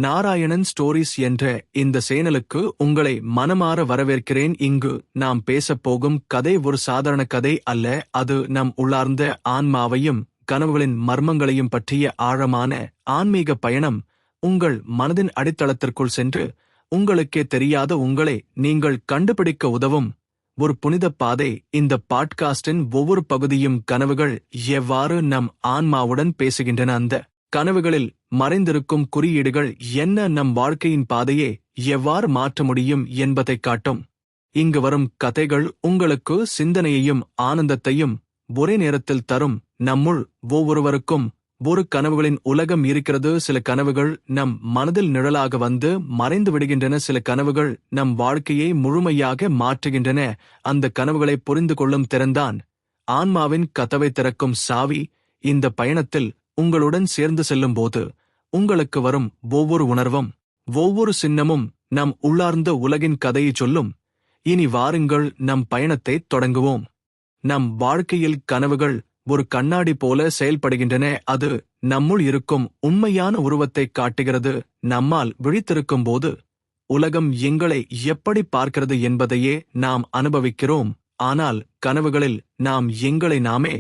Narayanan stories என்ற இந்த சேனலுக்கு உங்களை மனமார வரவேற்கிறேன். இங்கு நாம் பேசப்போகும் கதை ஒரு சாதாரண கதை அல்ல. அது நம் உள்ளார்ந்த ஆன்மாவையும் கனவுகளின் மர்மங்களையும் பற்றிய ஆழமான ஆன்மீக பயணம். உங்கள் மனதின் அடித்தளத்திற்குள் சென்று உங்களுக்கே தெரியாத உங்களை நீங்கள் கண்டுபிடிக்க உதவும் ஒரு புனித பாதை. இந்த பாட்காஸ்டின் ஒவ்வொரு பகுதியும் கனவுகள் எவ்வாறு நம் ஆன்மாவுடன் பேசுகின்றன, அந்த கனவுகளில் மறைந்திருக்கும் குறியீடுகள் என்ன, நம் வாழ்க்கையின் பாதையை எவ்வாறு மாற்ற முடியும் என்பதைக் காட்டும். இங்கு வரும் கதைகள் உங்களுக்கு சிந்தனையையும் ஆனந்தத்தையும் ஒரே நேரத்தில் தரும். நம்முள் ஒவ்வொருவருக்கும் ஒரு கனவுகளின் உலகம் இருக்கிறது. சில கனவுகள் நம் மனதில் நிழலாக வந்து மறைந்து விடுகின்றன. சில கனவுகள் நம் வாழ்க்கையை முழுமையாக மாற்றுகின்றன. அந்த கனவுகளை புரிந்து கொள்ளும் திறன்தான் ஆன்மாவின் கதவை திறக்கும் சாவி. இந்த பயணத்தில் உங்களுடன் சேர்ந்து செல்லும்போது உங்களுக்கு வரும் ஒவ்வொரு உணர்வும் ஒவ்வொரு சின்னமும் நம் உள்ளார்ந்த உலகின் கதையை சொல்லும். இனி வாருங்கள், நம் பயணத்தை தொடங்குவோம். நம் வாழ்க்கையில் கனவுகள் ஒரு கண்ணாடி போல செயல்படுகின்றன. அது நம்முள் இருக்கும் உண்மையான உருவத்தை காட்டுகிறது. நம்மால் விழித்திருக்கும் போது உலகம் எங்களை எப்படி பார்க்கிறது என்பதையே நாம் அனுபவிக்கிறோம். ஆனால் கனவுகளில் நாம் எங்களை நாமே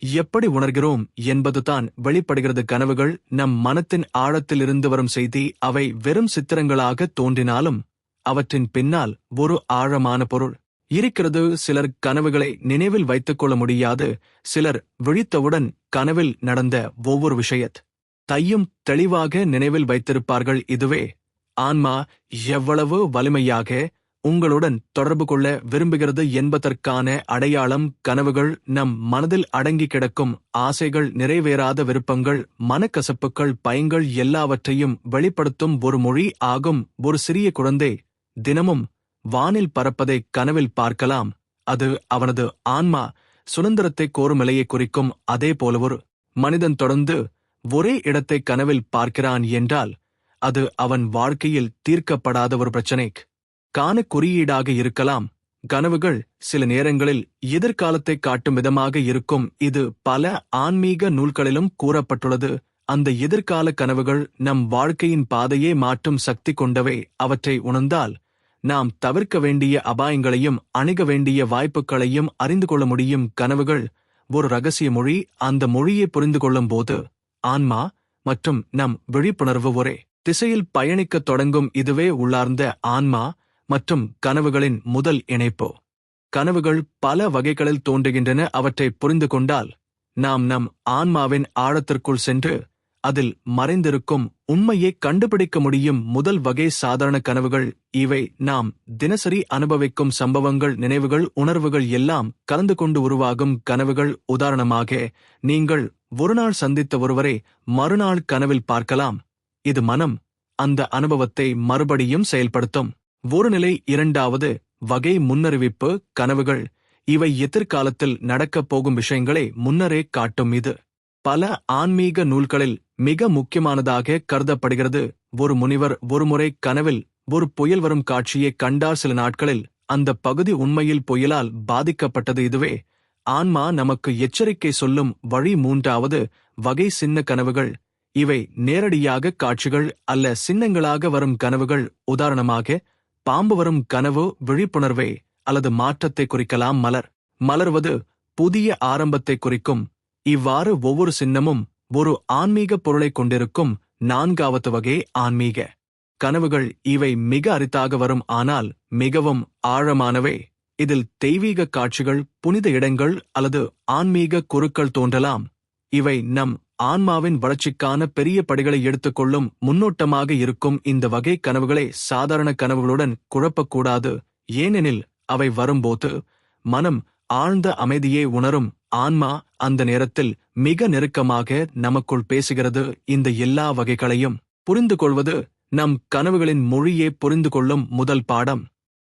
எப்படி உணர்கிறோம் என்பதுதான் வெளிப்படுகிறது. கனவுகள் நம் மனத்தின் ஆழத்திலிருந்து வரும் செய்தி. அவை வெறும் சித்திரங்களாக தோன்றினாலும் அவற்றின் பின்னால் ஒரு ஆழமான பொருள் இருக்கிறது. சிலர் கனவுகளை நினைவில் வைத்துக்கொள்ள முடியாது. சிலர் விழித்தவுடன் கனவில் நடந்த ஒவ்வொரு விஷயத்தையும் தெளிவாக நினைவில் வைத்திருப்பார்கள். இதுவே ஆன்மா எவ்வளவு வலிமையாக உங்களுடன் தொடர்பு கொள்ள விரும்புகிறது என்பதற்கான அடையாளம். கனவுகள் நம் மனதில் அடங்கி கிடக்கும் ஆசைகள், நிறைவேறாத விருப்பங்கள், மனக்கசப்புகள், பயங்கள் எல்லாவற்றையும் வெளிப்படுத்தும் ஒரு மொழி ஆகும். ஒரு சிறிய குழந்தை தினமும் வானில் பறப்பதை கனவில் பார்க்கலாம். அது அவனது ஆன்மா சுதந்திரத்தை கோரும் நிலையை குறிக்கும். அதே போல ஒரு மனிதன் தொடர்ந்து ஒரே இடத்தை கனவில் பார்க்கிறான் என்றால் அது அவன் வாழ்க்கையில் தீர்க்கப்படாத ஒரு பிரச்சினைக்கான குறியீடாக இருக்கலாம். கனவுகள் சில நேரங்களில் எதிர்காலத்தை காட்டும் விதமாக இருக்கும். இது பல ஆன்மீக நூல்களிலும் கூறப்பட்டுள்ளது. அந்த எதிர்கால கனவுகள் நம் வாழ்க்கையின் பாதையை மாற்றும் சக்தி கொண்டவை. அவற்றை உணர்ந்தால் நாம் தவிர்க்க வேண்டிய அபாயங்களையும் அணுக வேண்டிய வாய்ப்புகளையும் அறிந்து கொள்ள முடியும். கனவுகள் ஒரு ரகசிய மொழி. அந்த மொழியை புரிந்து கொள்ளும் போது ஆன்மா மற்றும் நம் விழிப்புணர்வு ஒரே திசையில் பயணிக்கத் தொடங்கும். இதுவே உள்ளார்ந்த ஆன்மா மற்றும் கனவுகளின் முதல் இணைப்பு. கனவுகள் பல வகைகளில் தோன்றுகின்றன. அவற்றை புரிந்து கொண்டால் நாம் நம் ஆன்மாவின் ஆழத்திற்குள் சென்று அதில் மறைந்திருக்கும் உண்மையை கண்டுபிடிக்க முடியும். முதல் வகை சாதாரண கனவுகள். இவை நாம் தினசரி அனுபவிக்கும் சம்பவங்கள், நினைவுகள், உணர்வுகள் எல்லாம் கலந்து கொண்டு உருவாகும் கனவுகள். உதாரணமாக, நீங்கள் ஒருநாள் சந்தித்த ஒருவரை மறுநாள் கனவில் பார்க்கலாம். இது மனம் அந்த அனுபவத்தை மறுபடியும் செயல்படுத்தும் ஒரு நிலை. இரண்டாவது வகை முன்னறிவிப்பு கனவுகள். இவை எதிர்காலத்தில் நடக்கப் போகும் விஷயங்களை முன்னரே காட்டும். இது பல ஆன்மீக நூல்களில் மிக முக்கியமானதாக கருதப்படுகிறது. ஒரு முனிவர் ஒருமுறை கனவில் ஒரு புயல் வரும் காட்சியை கண்டார். சில நாட்களில் அந்த பகுதி உண்மையில் புயலால் பாதிக்கப்பட்டது. இதுவே ஆன்மா நமக்கு எச்சரிக்கை சொல்லும் வழி. மூன்றாவது வகை சின்ன கனவுகள். இவை நேரடியாக காட்சிகள் அல்ல, சின்னங்களாக வரும் கனவுகள். உதாரணமாக, பாம்பு வரும் கனவு விழிப்புணர்வை அல்லது மாற்றத்தை குறிக்கலாம். மலர்வது புதிய ஆரம்பத்தை குறிக்கும். இவ்வாறு ஒவ்வொரு சின்னமும் ஒரு ஆன்மீக பொருளை கொண்டிருக்கும். நான்காவது வகை ஆன்மீக கனவுகள். இவை மிக அரிதாக வரும், ஆனால் மிகவும் ஆழமானவை. இதில் தெய்வீக காட்சிகள், புனித இடங்கள் அல்லது ஆன்மீக குருக்கள் தோன்றலாம். இவை நம் ஆன்மாவின் வளர்ச்சிக்கான பெரிய படிகளை எடுத்துக்கொள்ளும் முன்னோட்டமாக இருக்கும். இந்த வகை கனவுகளை சாதாரண கனவுகளுடன் குழப்பக்கூடாது. ஏனெனில் அவை வரும்போது மனம் ஆழ்ந்த அமைதியை உணரும். ஆன்மா அந்த நேரத்தில் மிக நெருக்கமாக நமக்குள் பேசுகிறது. இந்த எல்லா வகைகளையும் புரிந்து கொள்வது நம் கனவுகளின் மொழியை புரிந்து கொள்ளும் முதல் பாடம்.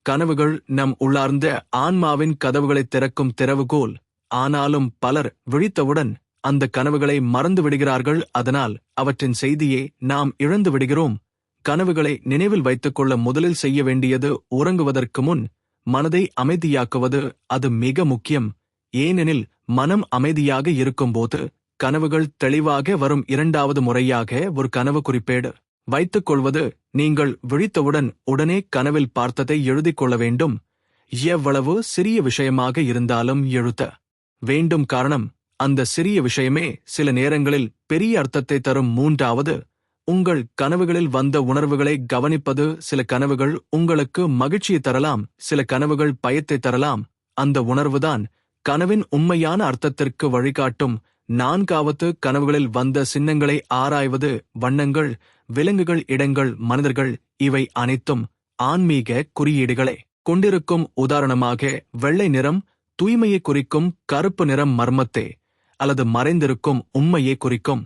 கனவுகள் நம் உள்ளார்ந்த ஆன்மாவின் கதவுகளை திறக்கும் திறவுகோல். ஆனாலும் பலர் விழித்தவுடன் அந்த கனவுகளை மறந்து விடுகிறார்கள். அதனால் அவற்றின் செய்தியை நாம் இழந்து விடுகிறோம். கனவுகளை நினைவில் வைத்துக்கொள்ள முதலில் செய்ய வேண்டியது உறங்குவதற்கு முன் மனதை அமைதியாக்குவது. அது மிக முக்கியம். ஏனெனில் மனம் அமைதியாக இருக்கும்போது கனவுகள் தெளிவாக வரும். இரண்டாவது முறையாக ஒரு கனவு குறிப்பேடு வைத்துக் கொள்வது நீங்கள் விழித்தவுடன் உடனே கனவில் பார்த்ததை எழுதிக் கொள்ள வேண்டும். எவ்வளவு சிறிய விஷயமாக இருந்தாலும் எழுத வேண்டும். காரணம், அந்த சிறிய விஷயமே சில நேரங்களில் பெரிய அர்த்தத்தை தரும். மூன்றாவது, உங்கள் கனவுகளில் வந்த உணர்வுகளை கவனிப்பது. சில கனவுகள் உங்களுக்கு மகிழ்ச்சியை தரலாம், சில கனவுகள் பயத்தை தரலாம். அந்த உணர்வுதான் கனவின் உண்மையான அர்த்தத்திற்கு வழிகாட்டும். நான்காவது, கனவுகளில் வந்த சின்னங்களை ஆராய்வது. வண்ணங்கள், விலங்குகள், இடங்கள், மனிதர்கள், இவை அனைத்தும் ஆன்மீக குறியீடுகளே கொண்டிருக்கும். உதாரணமாக, வெள்ளை நிறம் தூய்மையை குறிக்கும், கருப்பு நிறம் மர்மத்தை அல்லது மறைந்திருக்கும் உண்மையை குறிக்கும்,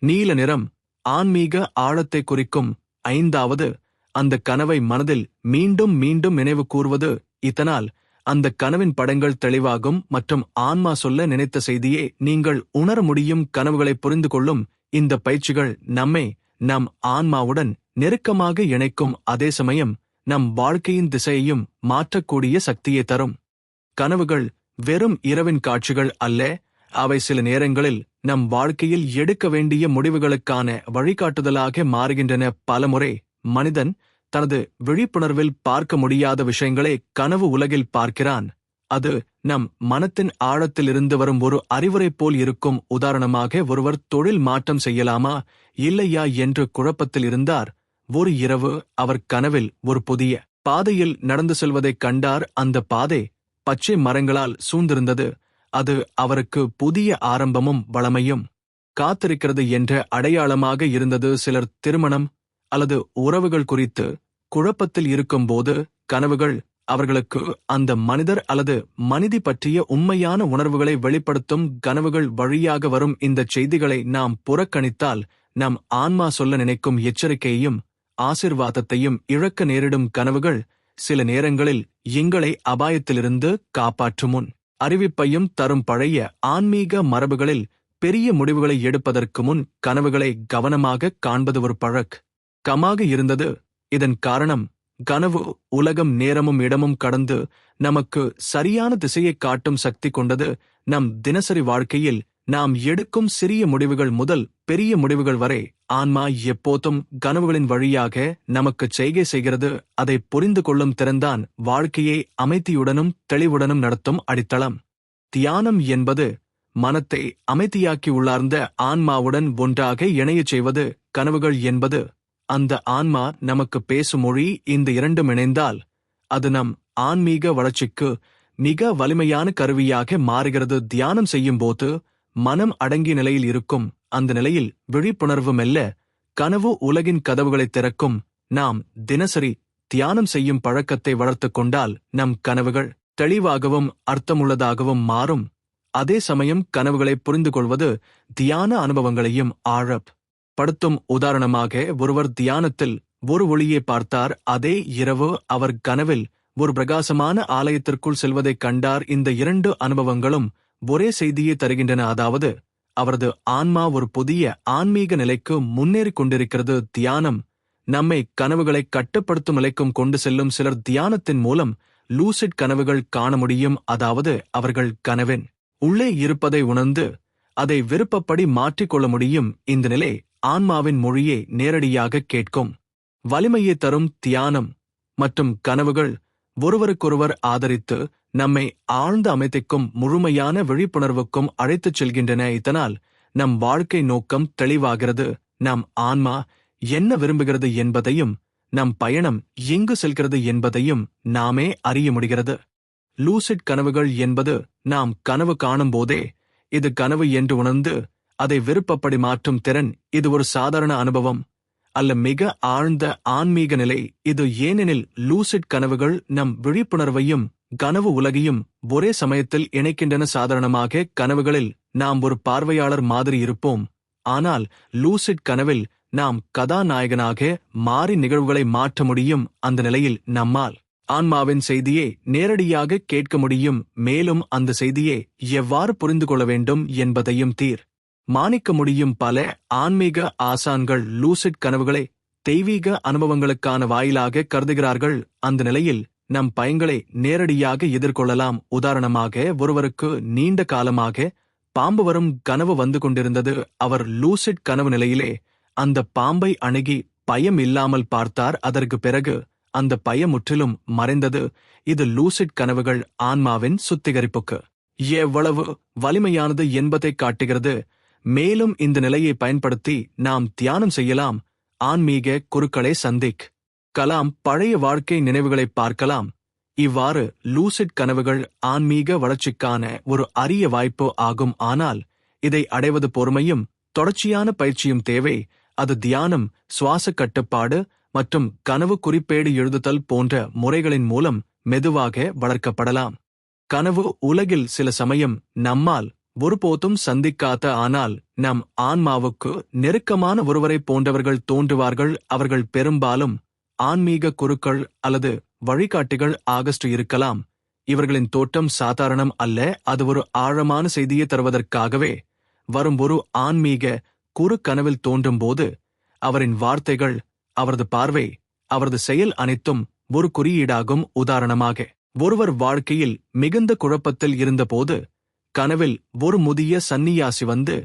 நீல நிறம் ஆன்மீக ஆழத்தை குறிக்கும். ஐந்தாவது, அந்த கனவை மனதில் மீண்டும் மீண்டும் நினைவு கூர்வது. இதனால் அந்த கனவின் படங்கள் தெளிவாகும் மற்றும் ஆன்மா சொல்ல நினைத்த செய்தியை நீங்கள் உணர முடியும். கனவுகளை புரிந்து கொள்ளும் இந்த பயிற்சிகள் நம்மை நம் ஆன்மாவுடன் நெருக்கமாக இணைக்கும், அதே சமயம் நம் வாழ்க்கையின் திசையையும் மாற்றக்கூடிய சக்தியை தரும். கனவுகள் வெறும் இரவின் காட்சிகள் அல்ல, அவை சில நேரங்களில் நம் வாழ்க்கையில் எடுக்க வேண்டிய முடிவுகளுக்கான வழிகாட்டுதலாக மாறுகின்றன. பலமுறை மனிதன் தனது விழிப்புணர்வில் பார்க்க முடியாத விஷயங்களை கனவு உலகில் பார்க்கிறான். அது நம் மனத்தின் ஆழத்திலிருந்து வரும் ஒரு அறிவுரை போல் இருக்கும். உதாரணமாக, ஒருவர் தொழில் மாற்றம் செய்யலாமா இல்லையா என்று குழப்பத்தில் இருந்தார். ஒரு இரவு அவர் கனவில் ஒரு புதிய பாதையில் நடந்து செல்வதைக் கண்டார். அந்த பாதை பச்சை மரங்களால் சூழ்ந்திருந்தது. அது அவருக்கு புதிய ஆரம்பமும் வளமையும் காத்திருக்கிறது என்ற அடையாளமாக இருந்தது. சிலர் திருமணம் அல்லது உறவுகள் குறித்து குழப்பத்தில் இருக்கும்போது கனவுகள் அவர்களுக்கு அந்த மனிதர் அல்லது மனிதி பற்றிய உண்மையான உணர்வுகளை வெளிப்படுத்தும். கனவுகள் வழியாக வரும் இந்த செய்திகளை நாம் புறக்கணித்தால் நம் ஆன்மா சொல்ல நினைக்கும் எச்சரிக்கையையும் ஆசிர்வாதத்தையும் இழக்க நேரிடும். கனவுகள் சில நேரங்களில் எங்களை அபாயத்திலிருந்து காப்பாற்றும் முன் அறிவிப்பையும் தரும். பழைய ஆன்மீக மரபுகளில் பெரிய முடிவுகளை எடுப்பதற்கு முன் கனவுகளை கவனமாக காண்பது ஒரு பழக்கமாக இருந்தது. இதன் காரணம், கனவு உலகம் நேரமும் இடமும் கடந்து நமக்கு சரியான திசையை காட்டும் சக்தி கொண்டது. நம் தினசரி வாழ்க்கையில் நாம் எடுக்கும் சிறிய முடிவுகள் முதல் பெரிய முடிவுகள் வரை ஆன்மா எப்போதும் கனவுகளின் வழியாக நமக்கு செய்கை செய்கிறது. அதை புரிந்து கொள்ளும் திறன்தான் வாழ்க்கையை அமைதியுடனும் தெளிவுடனும் நடத்தும் அடித்தளம். தியானம் என்பது மனத்தை அமைதியாக்கி உள்ளார்ந்த ஆன்மாவுடன் ஒன்றாக இணையச் செய்வது. கனவுகள் என்பது அந்த ஆன்மா நமக்கு பேசும் மொழி. இந்த இரண்டும் இணைந்தால் அது நம் ஆன்மீக வளர்ச்சிக்கு மிக வலிமையான கருவியாக மாறுகிறது. தியானம் செய்யும்போது மனம் அடங்கிய நிலையில் இருக்கும். அந்த நிலையில் விழிப்புணர்வு மெல்ல கனவு உலகின் கதவுகளை திறக்கும். நாம் தினசரி தியானம் செய்யும் பழக்கத்தை வளர்த்துக் கொண்டால் நம் கனவுகள் தெளிவாகவும் அர்த்தமுள்ளதாகவும் மாறும். அதே சமயம் கனவுகளை புரிந்து கொள்வது தியான அனுபவங்களையும் ஆழப்படுத்தும். உதாரணமாக, ஒருவர் தியானத்தில் ஒரு ஒளியை பார்த்தார். அதே இரவு அவர் கனவில் ஒரு பிரகாசமான ஆலயத்திற்குள் செல்வதைக் கண்டார். இந்த இரண்டு அனுபவங்களும் ஒரே செய்தியை தருகின்றன, அதாவது அவரது ஆன்மா ஒரு புதிய ஆன்மீக நிலைக்கு முன்னேறிக் கொண்டிருக்கிறது. தியானம் நம்மை கனவுகளை கட்டுப்படுத்தும் நிலைக்கும் கொண்டு செல்லும். சிலர் தியானத்தின் மூலம் லூசிட் கனவுகள் காண முடியும், அதாவது அவர்கள் கனவின் உள்ளே இருப்பதை உணர்ந்து அதை விருப்பப்படி மாற்றிக்கொள்ள முடியும். இந்த நிலை ஆன்மாவின் மொழியை நேரடியாக கேட்கும் வலிமையை தரும். தியானம் மற்றும் கனவுகள் ஒருவருக்கொருவர் ஆதரித்து நம்மை ஆழ்ந்த அமைதிக்கும் முழுமையான விழிப்புணர்வுக்கும் அழைத்துச் செல்கின்றன. இதனால் நம் வாழ்க்கை நோக்கம் தெளிவாகிறது. நம் ஆன்மா என்ன விரும்புகிறது என்பதையும் நம் பயணம் எங்கு செல்கிறது என்பதையும் நாமே அறிய முடிகிறது. லூசிட் கனவுகள் என்பது நாம் கனவு காணும் போதே இது கனவு என்று உணர்ந்து அதை விருப்பப்படி மாற்றும் திறன். இது ஒரு சாதாரண அனுபவம் அல்ல, மிக ஆழ்ந்த ஆன்மீக நிலை இது. ஏனெனில் லூசிட் கனவுகள் நம் விழிப்புணர்வையும் கனவு உலகையும் ஒரே சமயத்தில் இணைக்கின்றன. சாதாரணமாக கனவுகளில் நாம் ஒரு பார்வையாளர் மாதிரி இருப்போம். ஆனால் லூசிட் கனவில் நாம் கதாநாயகனாக மாறி நிகழ்வுகளை மாற்ற முடியும். அந்த நிலையில் நம்மால் ஆன்மாவின் செய்தியை நேரடியாக கேட்க முடியும். மேலும் அந்த செய்தியை எவ்வாறு புரிந்து கொள்ள வேண்டும் என்பதையும் மானிக்க முடியும். பல ஆன்மீக ஆசான்கள் லூசிட் கனவுகளை தெய்வீக அனுபவங்களுக்கான வாயிலாக கருதுகிறார்கள். அந்த நிலையில் நம் பயங்களை நேரடியாக எதிர்கொள்ளலாம். உதாரணமாக, ஒருவருக்கு நீண்ட காலமாக பாம்பு வரும் கனவு வந்து கொண்டிருந்தது. அவர் லூசிட் கனவு நிலையிலே அந்த பாம்பை அணுகி பயம் இல்லாமல் பார்த்தார். அதற்கு பிறகு அந்த பயம் முற்றிலும் மறைந்தது. இது லூசிட் கனவுகள் ஆன்மாவின் சுத்திகரிப்புக்கு எவ்வளவு வலிமையானது என்பதை காட்டுகிறது. மேலும் இந்த நிலையை பயன்படுத்தி நாம் தியானம் செய்யலாம், ஆன்மீக குருக்களை கலாம், பழைய வாழ்க்கை நினைவுகளை பார்க்கலாம். இவ்வாறு லூசிட் கனவுகள் ஆன்மீக வளர்ச்சிக்கான ஒரு அரிய வாய்ப்பு ஆகும். ஆனால் இதை அடைவது பொறுமையும் தொடர்ச்சியான பயிற்சியும் தேவை. அது தியானம், சுவாச கட்டுப்பாடு மற்றும் கனவு குறிப்பேடு எழுதுதல் போன்ற முறைகளின் மூலம் மெதுவாக வளர்க்கப்படலாம். கனவு உலகில் சில சமயம் நம்மால் ஒருபோதும் சந்திக்காத ஆனால் நம் ஆன்மாவுக்கு நெருக்கமான ஒருவரை போன்றவர்கள் தோன்றுவார்கள். அவர்கள் பெரும்பாலும் ஆன்மீக குருக்கள் அல்லது வழிகாட்டிகள் இருக்கலாம். இவர்களின் தோற்றம் சாதாரணம் அல்ல. அது ஒரு ஆழமான செய்தியை தருவதற்காகவே வரும். ஒரு ஆன்மீக குரு கனவில் தோன்றும்போது அவரின் வார்த்தைகள், அவரது பார்வை, அவரது செயல் அனைத்தும் ஒரு குறியீடாகும். உதாரணமாக, ஒருவர் வாழ்க்கையில் மிகுந்த குழப்பத்தில் இருந்தபோது கனவில் ஒரு முதிய சந்நியாசி வந்து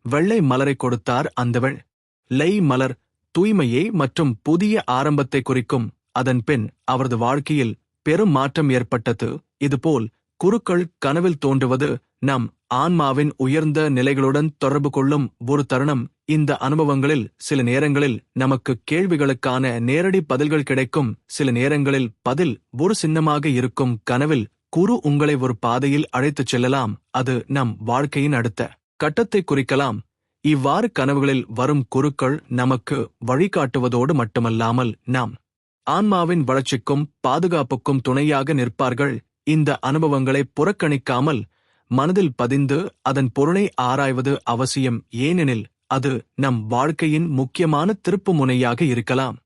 வெள்ளை மலரை கொடுத்தார். அந்த வெள்ளை மலர் தூய்மையை மற்றும் புதிய ஆரம்பத்தை குறிக்கும். அதன் பின் அவரது வாழ்க்கையில் பெரும் மாற்றம் ஏற்பட்டது. இதுபோல் குருக்கள் கனவில் தோன்றுவது நம் ஆன்மாவின் உயர்ந்த நிலைகளுடன் தொடர்பு கொள்ளும் ஒரு தருணம். இந்த அனுபவங்களில் சில நேரங்களில் நமக்கு கேள்விகளுக்கான நேரடி பதில்கள் கிடைக்கும். சில நேரங்களில் பதில் ஒரு சின்னமாக இருக்கும். கனவில் குரு உங்களை ஒரு பாதையில் அழைத்துச் செல்லலாம். அது நம் வாழ்க்கையின் அடுத்த கட்டத்தை குறிக்கலாம். இவ்வாறு கனவுகளில் வரும் குருக்கள் நமக்கு வழிகாட்டுவதோடு மட்டுமல்லாமல் நம் ஆன்மாவின் வளர்ச்சிக்கும் பாதுகாப்புக்கும் துணையாக நிற்பார்கள். இந்த அனுபவங்களை புறக்கணிக்காமல் மனதில் பதிந்து அதன் பொருளை ஆராய்வது அவசியம். ஏனெனில் அது நம் வாழ்க்கையின் முக்கியமான திருப்புமுனையாக இருக்கலாம்.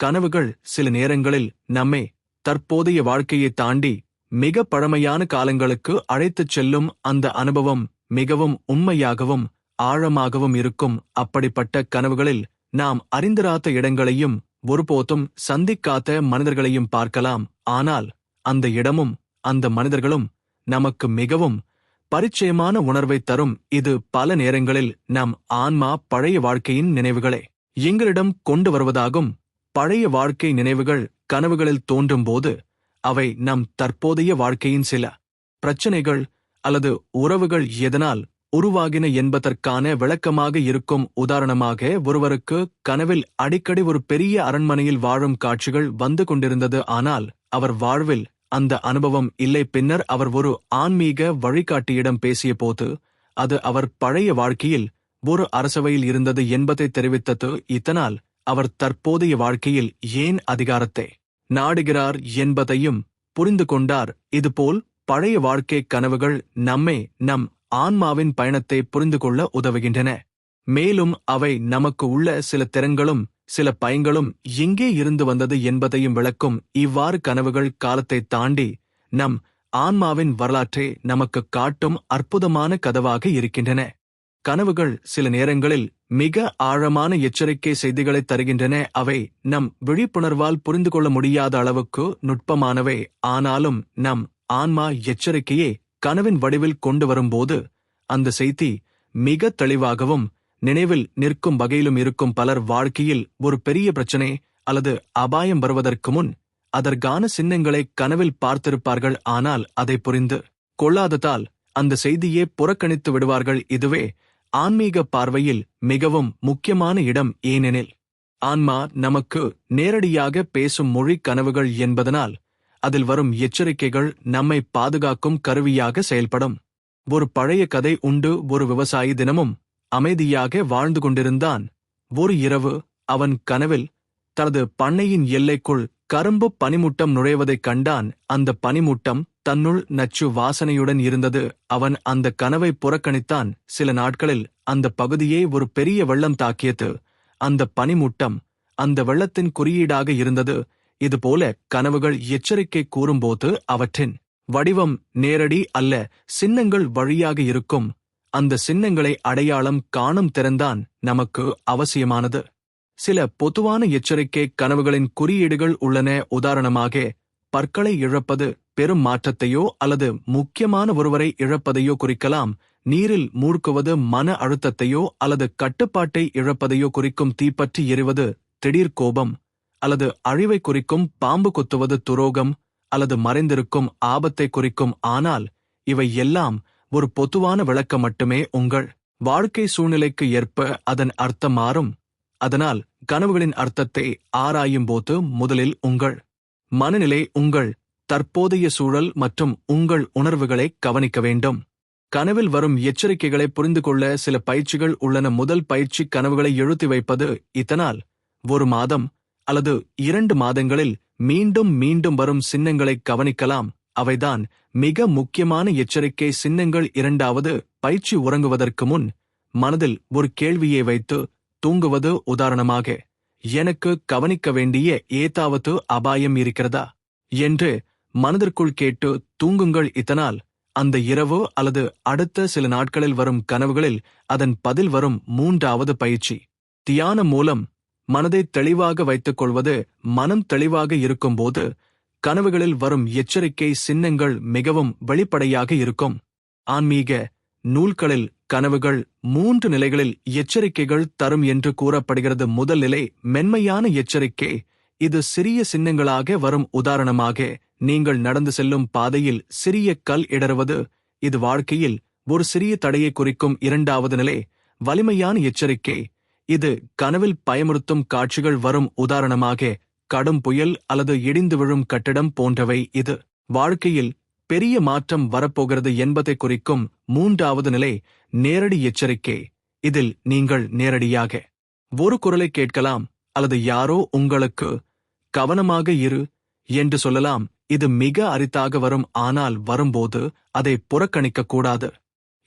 கனவுகள் சில நேரங்களில் நம்மை தற்போதைய வாழ்க்கையை தாண்டி மிக பழமையான காலங்களுக்கு அழைத்துச் செல்லும். அந்த அனுபவம் மிகவும் உண்மையாகவும் ஆழமாகவும் இருக்கும். அப்படிப்பட்ட கனவுகளில் நாம் அறிந்திராத இடங்களையும் ஒருபோதும் சந்திக்காத மனிதர்களையும் பார்க்கலாம். ஆனால் அந்த இடமும் அந்த மனிதர்களும் நமக்கு மிகவும் பரிச்சயமான உணர்வை தரும். இது பல நேரங்களில் நம் ஆன்மா பழைய வாழ்க்கையின் நினைவுகளை எங்களிடம் கொண்டு வருவதாகும். பழைய வாழ்க்கை நினைவுகள் கனவுகளில் தோன்றும்போது அவை நம் தற்போதைய வாழ்க்கையின் சில பிரச்சனைகள் அல்லது உறவுகள் எதனால் உருவாகின என்பதற்கான விளக்கமாக இருக்கும். உதாரணமாக, ஒருவருக்கு கனவில் அடிக்கடி ஒரு பெரிய அரண்மனையில் வாழும் காட்சிகள் வந்து கொண்டிருந்தது. ஆனால் அவர் வாழ்வில் அந்த அனுபவம் இல்லை. பின்னர் அவர் ஒரு ஆன்மீக வழிகாட்டியிடம் பேசிய போது அது அவர் பழைய வாழ்க்கையில் ஒரு அரசவையில் இருந்தது என்பதை தெரிவித்தது. இதனால் அவர் தற்போதைய வாழ்க்கையில் ஏன் அதிகாரத்தை நாடுகிறார் என்பதையும் புரிந்து கொண்டார். இதுபோல் பழைய வாழ்க்கை கனவுகள் நம்மை நம் ஆன்மாவின் பயணத்தை புரிந்து கொள்ள உதவுகின்றன. மேலும் அவை நமக்கு உள்ள சில திறன்களும் சில பயங்களும் எங்கே இருந்து வந்தது என்பதையும் விளக்கும். இவ்வாறு கனவுகள் காலத்தை தாண்டி நம் ஆன்மாவின் வரலாற்றை நமக்கு காட்டும் அற்புதமான கதவாக இருக்கின்றன. கனவுகள் சில நேரங்களில் மிக ஆழமான எச்சரிக்கை செய்திகளை தருகின்றன. அவை நம் விழிப்புணர்வால் புரிந்து கொள்ள முடியாத அளவுக்கு நுட்பமானவை. ஆனாலும் நம் ஆன்மா எச்சரிக்கையே கனவின் வடிவில் கொண்டு வரும்போது அந்த செய்தி மிக தெளிவாகவும் நினைவில் நிற்கும் வகையிலும் இருக்கும். பலர் வாழ்க்கையில் ஒரு பெரிய பிரச்சனை அல்லது அபாயம் வருவதற்கு முன் அதற்கான சின்னங்களை கனவில் பார்த்திருப்பார்கள். ஆனால் அதை புரிந்து கொள்ளாததால் அந்த செய்தியே புறக்கணித்து விடுவார்கள். இதுவே ஆன்மீக பார்வையில் மிகவும் முக்கியமான இடம். ஏனெனில் ஆன்மா நமக்கு நேரடியாக பேசும் மொழி கனவுகள் என்பதனால் அதில் வரும் எச்சரிக்கைகள் நம்மை பாதுகாக்கும் கருவியாக செயல்படும். ஒரு பழைய கதை உண்டு. ஒரு விவசாயி தினமும் அமைதியாக வாழ்ந்து கொண்டிருந்தான். ஒரு இரவு அவன் கனவில் தனது பண்ணையின் எல்லைக்குள் கரும்பு பனிமூட்டம் நுழைவதைக் கண்டான். அந்த பனிமூட்டம் தன்னுள் நச்சு வாசனையுடன் இருந்தது. அவன் அந்த கனவை புறக்கணித்தான். சில நாட்களில் அந்த பகுதியை ஒரு பெரிய வெள்ளம் தாக்கியது. அந்த பனிமூட்டம் அந்த வெள்ளத்தின் குறியீடாக இருந்தது. இதுபோல கனவுகள் எச்சரிக்கை கூறும்போது அவற்றின் வடிவம் நேரடி அல்ல, சின்னங்கள் வழியாக இருக்கும். அந்த சின்னங்களை அடையாளம் காணும் திறன்தான் நமக்கு அவசியமானது. சில பொதுவான எச்சரிக்கை கனவுகளின் குறியீடுகள் உள்ளன. உதாரணமாக, பற்களை இழப்பது பெரும் மாற்றத்தையோ அல்லது முக்கியமான ஒருவரை இழப்பதையோ குறிக்கலாம். நீரில் மூழ்குவது மன அழுத்தத்தையோ அல்லது கட்டுப்பாட்டை இழப்பதையோ குறிக்கும். தீப்பற்றி எரிவது திடீர் கோபம் அல்லது அழிவை குறிக்கும், பாம்பு கொத்துவது துரோகம் அல்லது மறைந்திருக்கும் ஆபத்தை குறிக்கும். ஆனால் இவை எல்லாம் ஒரு பொதுவான விளக்கம் மட்டுமே. உங்கள் வாழ்க்கை சூழ்நிலைக்கு ஏற்ப அதன் அர்த்தம் மாறும். அதனால் கனவுகளின் அர்த்தத்தை ஆராயும்போது முதலில் உங்கள் மனநிலை, உங்கள் தற்போதைய சூழல் மற்றும் உங்கள் உணர்வுகளை கவனிக்க வேண்டும். கனவில் வரும் எச்சரிக்கைகளை புரிந்து கொள்ள சில பயிற்சிகள் உள்ளன. முதல் பயிற்சி, கனவுகளை எழுதி வைப்பது. இதனால் ஒரு மாதம் அல்லது 2 மாதங்களில் மீண்டும் மீண்டும் வரும் சின்னங்களை கவனிக்கலாம். அவைதான் மிக முக்கியமான எச்சரிக்கை சின்னங்கள். இரண்டாவது பயிற்சி, உறங்குவதற்கு முன் மனதில் ஒரு கேள்வியை வைத்து தூங்குவது. உதாரணமாக, எனக்கு கவனிக்க வேண்டிய ஏதாவது அபாயம் இருக்கிறதா என்று மனதிற்குள் கேட்டு தூங்குங்கள். இதனால் அந்த இரவு அல்லது அடுத்த சில நாட்களில் வரும் கனவுகளில் அதன் பதில் வரும். மூன்றாவது பயிற்சி, தியானம் மூலம் மனதை தெளிவாக வைத்துக் கொள்வது. மனம் தெளிவாக இருக்கும்போது கனவுகளில் வரும் எச்சரிக்கை சின்னங்கள் மிகவும் வெளிப்படையாக இருக்கும். ஆன்மீக நூல்களில் கனவுகள் 3 நிலைகளில் எச்சரிக்கைகள் தரும் என்று கூறப்படுகிறது. முதல் நிலை, மென்மையான எச்சரிக்கை. இது சிறிய சின்னங்களாக வரும். உதாரணமாக, நீங்கள் நடந்து செல்லும் பாதையில் சிறிய கல் இடறுவது. இது வாழ்க்கையில் ஒரு சிறிய தடையை குறிக்கும். இரண்டாவது நிலை, வலிமையான எச்சரிக்கை. இது கனவில் பயமுறுத்தும் காட்சிகள் வரும். உதாரணமாக, கடும் புயல் அல்லது இடிந்து விழும் கட்டிடம் போன்றவை. இது வாழ்க்கையில் பெரிய மாற்றம் வரப்போகிறது என்பதை குறிக்கும். மூன்றாவது நிலை, நேரடி எச்சரிக்கை. இதில் நீங்கள் நேரடியாக ஒரு குரலை கேட்கலாம் அல்லது யாரோ உங்களுக்கு கவனமாக இரு என்று சொல்லலாம். இது மிக அரிதாக வரும், ஆனால் வரும்போது அதை புறக்கணிக்க கூடாது.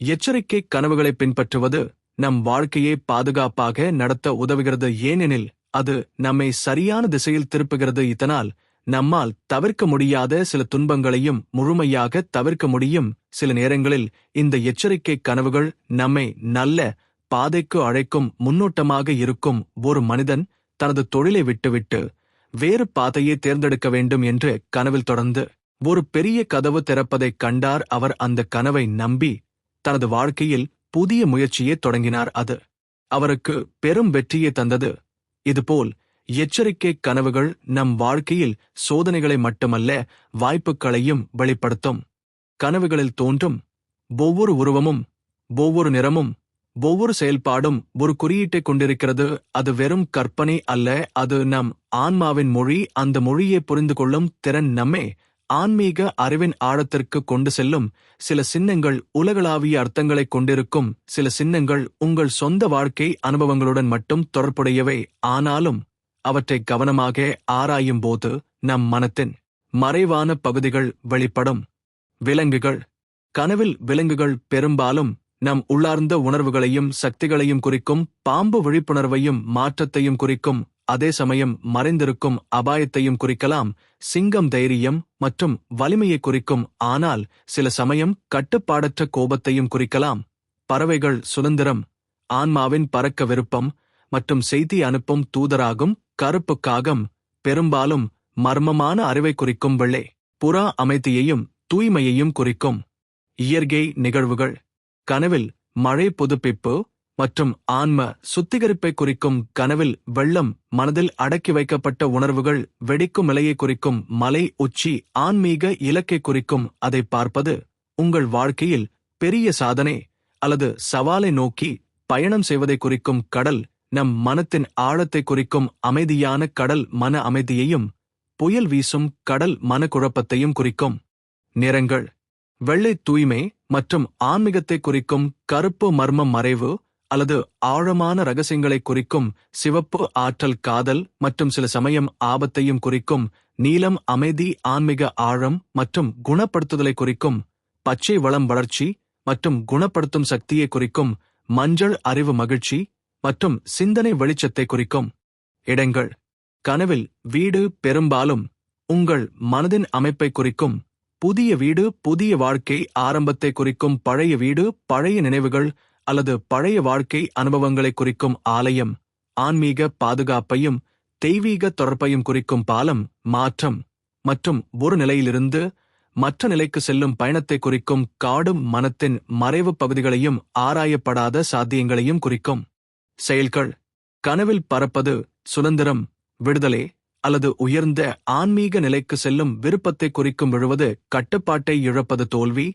எச்சரிக்கை கனவுகளை பின்பற்றுவது நம் வாழ்க்கையை பாதுகாப்பாக நடத்த உதவுகிறது. ஏனெனில் அது நம்மை சரியான திசையில் திருப்புகிறது. இதனால் நம்மால் தவிர்க்க முடியாத சில துன்பங்களையும் முழுமையாக தவிர்க்க முடியும். சில நேரங்களில் இந்த எச்சரிக்கை கனவுகள் நம்மை நல்ல பாதைக்கு அழைக்கும். முன்னோட்டமாக இருக்கும். ஒரு மனிதன் தனது தொழிலை விட்டுவிட்டு வேறு பாதையை தேர்ந்தெடுக்க வேண்டும் என்று கனவில் தொடர்ந்து ஒரு பெரிய கதவு திறப்பதைக் கண்டார். அவர் அந்த கனவை நம்பி தனது வாழ்க்கையில் புதிய முயற்சியை தொடங்கினார். அது அவருக்கு பெரும் வெற்றியை தந்தது. இதுபோல் எச்சரிக்கை கனவுகள் நம் வாழ்க்கையில் சோதனைகளை மட்டுமல்ல, வாய்ப்புகளையும் வெளிப்படுத்தும். கனவுகளில் தோன்றும் ஒவ்வொரு உருவமும், ஒவ்வொரு நிறமும், ஒவ்வொரு செயல்பாடும் ஒரு குறியீட்டை கொண்டிருக்கிறது. அது வெறும் கற்பனை அல்ல, அது நம் ஆன்மாவின் மொழி. அந்த மொழியை புரிந்து கொள்ளும் திறன் நம்மை ஆன்மீக அறிவின் ஆழத்திற்கு கொண்டு செல்லும். சில சின்னங்கள் உலகளாவிய அர்த்தங்களை கொண்டிருக்கும். சில சின்னங்கள் உங்கள் சொந்த வாழ்க்கை அனுபவங்களுடன் மட்டும் தொடர்புடையவை. ஆனாலும் அவற்றை கவனமாக ஆராயும்போது நம் மனத்தின் மறைவான பகுதிகள் வெளிப்படும். விலங்குகள். கனவில் விலங்குகள் பெரும்பாலும் நம் உள்ளார்ந்த உணர்வுகளையும் சக்திகளையும் குறிக்கும். பாம்பு விழிப்புணர்வையும் மாற்றத்தையும் குறிக்கும். அதே சமயம் மறைந்திருக்கும் அபாயத்தையும் குறிக்கலாம். சிங்கம் தைரியம் மற்றும் வலிமையை குறிக்கும், ஆனால் சில சமயம் கட்டுப்பாடற்ற கோபத்தையும் குறிக்கலாம். பறவைகள் சுதந்திரம், ஆன்மாவின் பறக்க விருப்பம் மற்றும் செய்தி அனுப்பும் தூதராகும். கருப்பு காகம் பெரும்பாலும் மர்மமான அறிவை குறிக்கும். வெள்ளை புறா அமைதியையும் தூய்மையையும் குறிக்கும். இயற்கை நிகழ்வுகள். கனவில் மழை, புதுப்பிப்பு மற்றும் ஆன்ம சுத்திகரிப்பை குறிக்கும். கனவில் வெள்ளம் மனதில் அடக்கி வைக்கப்பட்ட உணர்வுகள். வெடிக்கும் இலையை குறிக்கும். மலை உச்சி ஆன்மீக இலக்கை குறிக்கும். அதை பார்ப்பது உங்கள் வாழ்க்கையில் பெரிய சாதனை அல்லது சவாலை நோக்கி பயணம் செய்வதை குறிக்கும். கடல் நம் மனத்தின் ஆழத்தை குறிக்கும். அமைதியான கடல் மன அமைதியையும், புயல் வீசும் கடல் மனக்குழப்பத்தையும் குறிக்கும். நிறங்கள். வெள்ளை தூய்மை மற்றும் ஆன்மீகத்தை குறிக்கும். கருப்பு மர்மம், மறைவு அல்லது ஆழமான ரகசியங்களை குறிக்கும். சிவப்பு ஆற்றல், காதல் மற்றும் சில சமயம் ஆபத்தையும் குறிக்கும். நீலம் அமைதி, ஆன்மீக ஆழம் மற்றும் குணப்படுத்துதலை குறிக்கும். பச்சை வளம், வளர்ச்சி மற்றும் குணப்படுத்தும் சக்தியை குறிக்கும். மஞ்சள் அறிவு, மகிழ்ச்சி மற்றும் சிந்தனை வெளிச்சத்தை குறிக்கும். இடங்கள். கனவில் வீடு பெரும்பாலும் உங்கள் மனதின் அமைப்பை குறிக்கும். புதிய வீடு புதிய வாழ்க்கை ஆரம்பத்தை குறிக்கும். பழைய வீடு பழைய நினைவுகள் அல்லது பழைய வாழ்க்கை அனுபவங்களை குறிக்கும். ஆலயம் ஆன்மீக பாதுகாப்பையும் தெய்வீக தொடர்பையும் குறிக்கும். பாலம் மாற்றம் மற்றும் ஒரு நிலையிலிருந்து மற்ற நிலைக்கு செல்லும் பயணத்தை குறிக்கும். காடும் மனத்தின் மறைவு பகுதிகளையும் ஆராயப்படாத சாத்தியங்களையும் குறிக்கும். செயல்கள். கனவில் பறப்பது சுதந்திரம், விடுதலை அல்லது உயர்ந்த ஆன்மீக நிலைக்கு செல்லும் விருப்பத்தை குறிக்கும் விழுவது, கட்டுப்பாட்டை இழப்பது தோல்வி,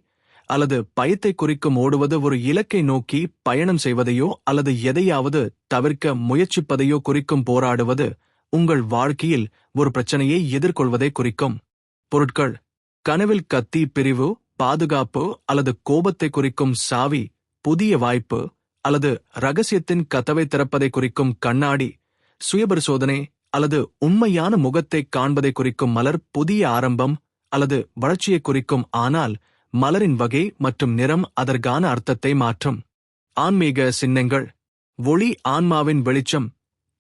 அல்லது பயத்தை குறிக்கும் ஓடுவது ஒரு இலக்கை நோக்கி பயணம் செய்வதையோ அல்லது எதையாவது தவிர்க்க முயற்சிப்பதையோ குறிக்கும் போராடுவது உங்கள் வாழ்க்கையில் ஒரு பிரச்சனையை எதிர்கொள்வதை குறிக்கும். பொருட்கள்: கனவில் கத்தி, பிரிவு, பாதுகாப்பு அல்லது கோபத்தை குறிக்கும் சாவி, புதிய வாய்ப்பு அல்லது ரகசியத்தின் கதவை திறப்பதை குறிக்கும் கண்ணாடி, சுயபரிசோதனை அல்லது உண்மையான முகத்தை காண்பதை குறிக்கும் மலர், புதிய ஆரம்பம் அல்லது வளர்ச்சியை குறிக்கும், ஆனால் மலரின் வகை மற்றும் நிறம் அதற்கான அர்த்தத்தை மாற்றும். ஆன்மீக சின்னங்கள்: ஒளி ஆன்மாவின் வெளிச்சம்,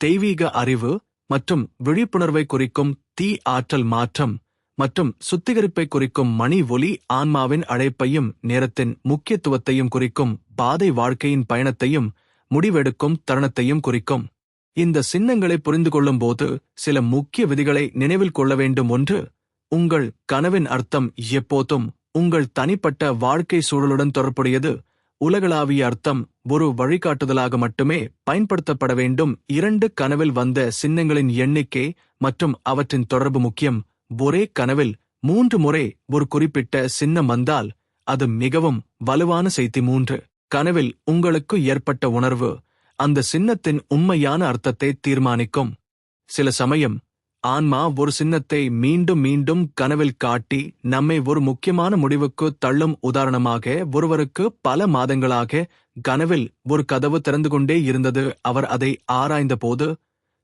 தெய்வீக அறிவு மற்றும் விழிப்புணர்வை குறிக்கும் தீ, ஆற்றல் மாற்றம் மற்றும் சுத்திகரிப்பை குறிக்கும் மணி, ஒளி ஆன்மாவின் அழைப்பையும் நேரத்தின் முக்கியத்துவத்தையும் குறிக்கும் பாதை, வாழ்க்கையின் பயணத்தையும் முடிவெடுக்கும் தருணத்தையும் குறிக்கும். இந்த சின்னங்களை புரிந்து கொள்ளும் போது சில முக்கிய விதிகளை நினைவில் கொள்ள வேண்டும். 1. உங்கள் கனவின் அர்த்தம் எப்போதும் உங்கள் தனிப்பட்ட வாழ்க்கை சூழலுடன் தொடர்புடையது. உலகளாவிய அர்த்தம் ஒரு வழிகாட்டுதலாக மட்டுமே பயன்படுத்தப்பட வேண்டும். 2. கனவில் வந்த சின்னங்களின் எண்ணிக்கை மற்றும் அவற்றின் தொடர்பு முக்கியம். ஒரே கனவில் 3 முறை ஒரு குறிப்பிட்ட சின்னம் வந்தால் அது மிகவும் வலுவான செய்தி. 3. கனவில் உங்களுக்கு ஏற்பட்ட உணர்வு அந்த சின்னத்தின் உண்மையான அர்த்தத்தை தீர்மானிக்கும். சில சமயம் ஆன்மா ஒரு சின்னத்தை மீண்டும் மீண்டும் கனவில் காட்டி நம்மை ஒரு முக்கியமான முடிவுக்கு தள்ளும். உதாரணமாக, ஒருவருக்கு பல மாதங்களாக கனவில் ஒரு கதவு திறந்து கொண்டே இருந்தது. அவர் அதை ஆராய்ந்த போது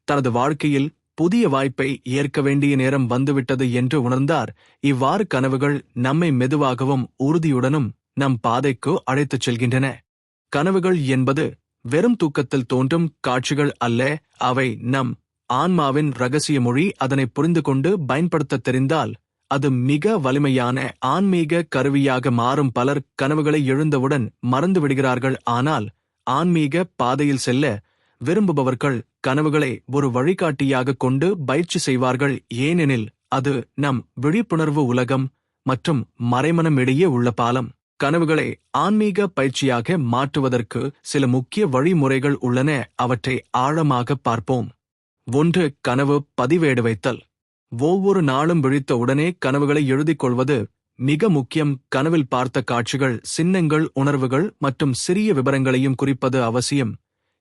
தனது வாழ்க்கையில் புதிய வாய்ப்பை ஏற்க வேண்டிய நேரம் வந்துவிட்டது என்று உணர்ந்தார். இவ்வாறு கனவுகள் நம்மை மெதுவாகவும் உறுதியுடனும் நம் பாதைக்கு அழைத்துச் செல்கின்றன. கனவுகள் என்பது வெறும் தூக்கத்தில் தோன்றும் காட்சிகள் அல்ல, அவை நம் ஆன்மாவின் இரகசிய மொழி. அதனை புரிந்து கொண்டு பயன்படுத்த தெரிந்தால் அது மிக வலிமையான ஆன்மீக கருவியாக மாறும். பலர் கனவுகளை எழுந்தவுடன் மறந்து விடுகிறார்கள், ஆனால் ஆன்மீக பாதையில் செல்ல விரும்புபவர்கள் கனவுகளை ஒரு வழிகாட்டியாக கொண்டு பயிற்சி செய்வார்கள். ஏனெனில் அது நம் விழிப்புணர்வு உலகம் மற்றும் மறைமனம் இடையே உள்ள பாலம். கனவுகளை ஆன்மீக பயிற்சியாக மாற்றுவதற்கு சில முக்கிய வழிமுறைகள் உள்ளன. அவற்றை ஆழமாக பார்ப்போம். 1. கனவு பதிவேடு வைத்தல். ஒவ்வொரு நாளும் விழித்த உடனே கனவுகளை எழுதிக் கொள்வது மிக முக்கியம். கனவில் பார்த்த காட்சிகள், சின்னங்கள், உணர்வுகள் மற்றும் சிறிய விபரங்களையும் குறிப்பது அவசியம்.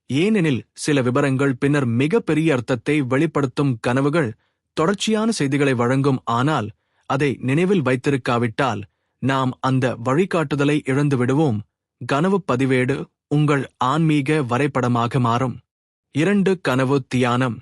ஏனெனில் சில விபரங்கள் பின்னர் மிக பெரிய அர்த்தத்தை வெளிப்படுத்தும். கனவுகள் தொடர்ச்சியான செய்திகளை வழங்கும், ஆனால் அதை நினைவில் வைத்திருக்காவிட்டால் நாம் அந்த வழிகாட்டுதலை இழந்து விடுவோம். கனவு பதிவேடு உங்கள் ஆன்மீக வரைபடமாக மாறும். 2. கனவு தியானம்.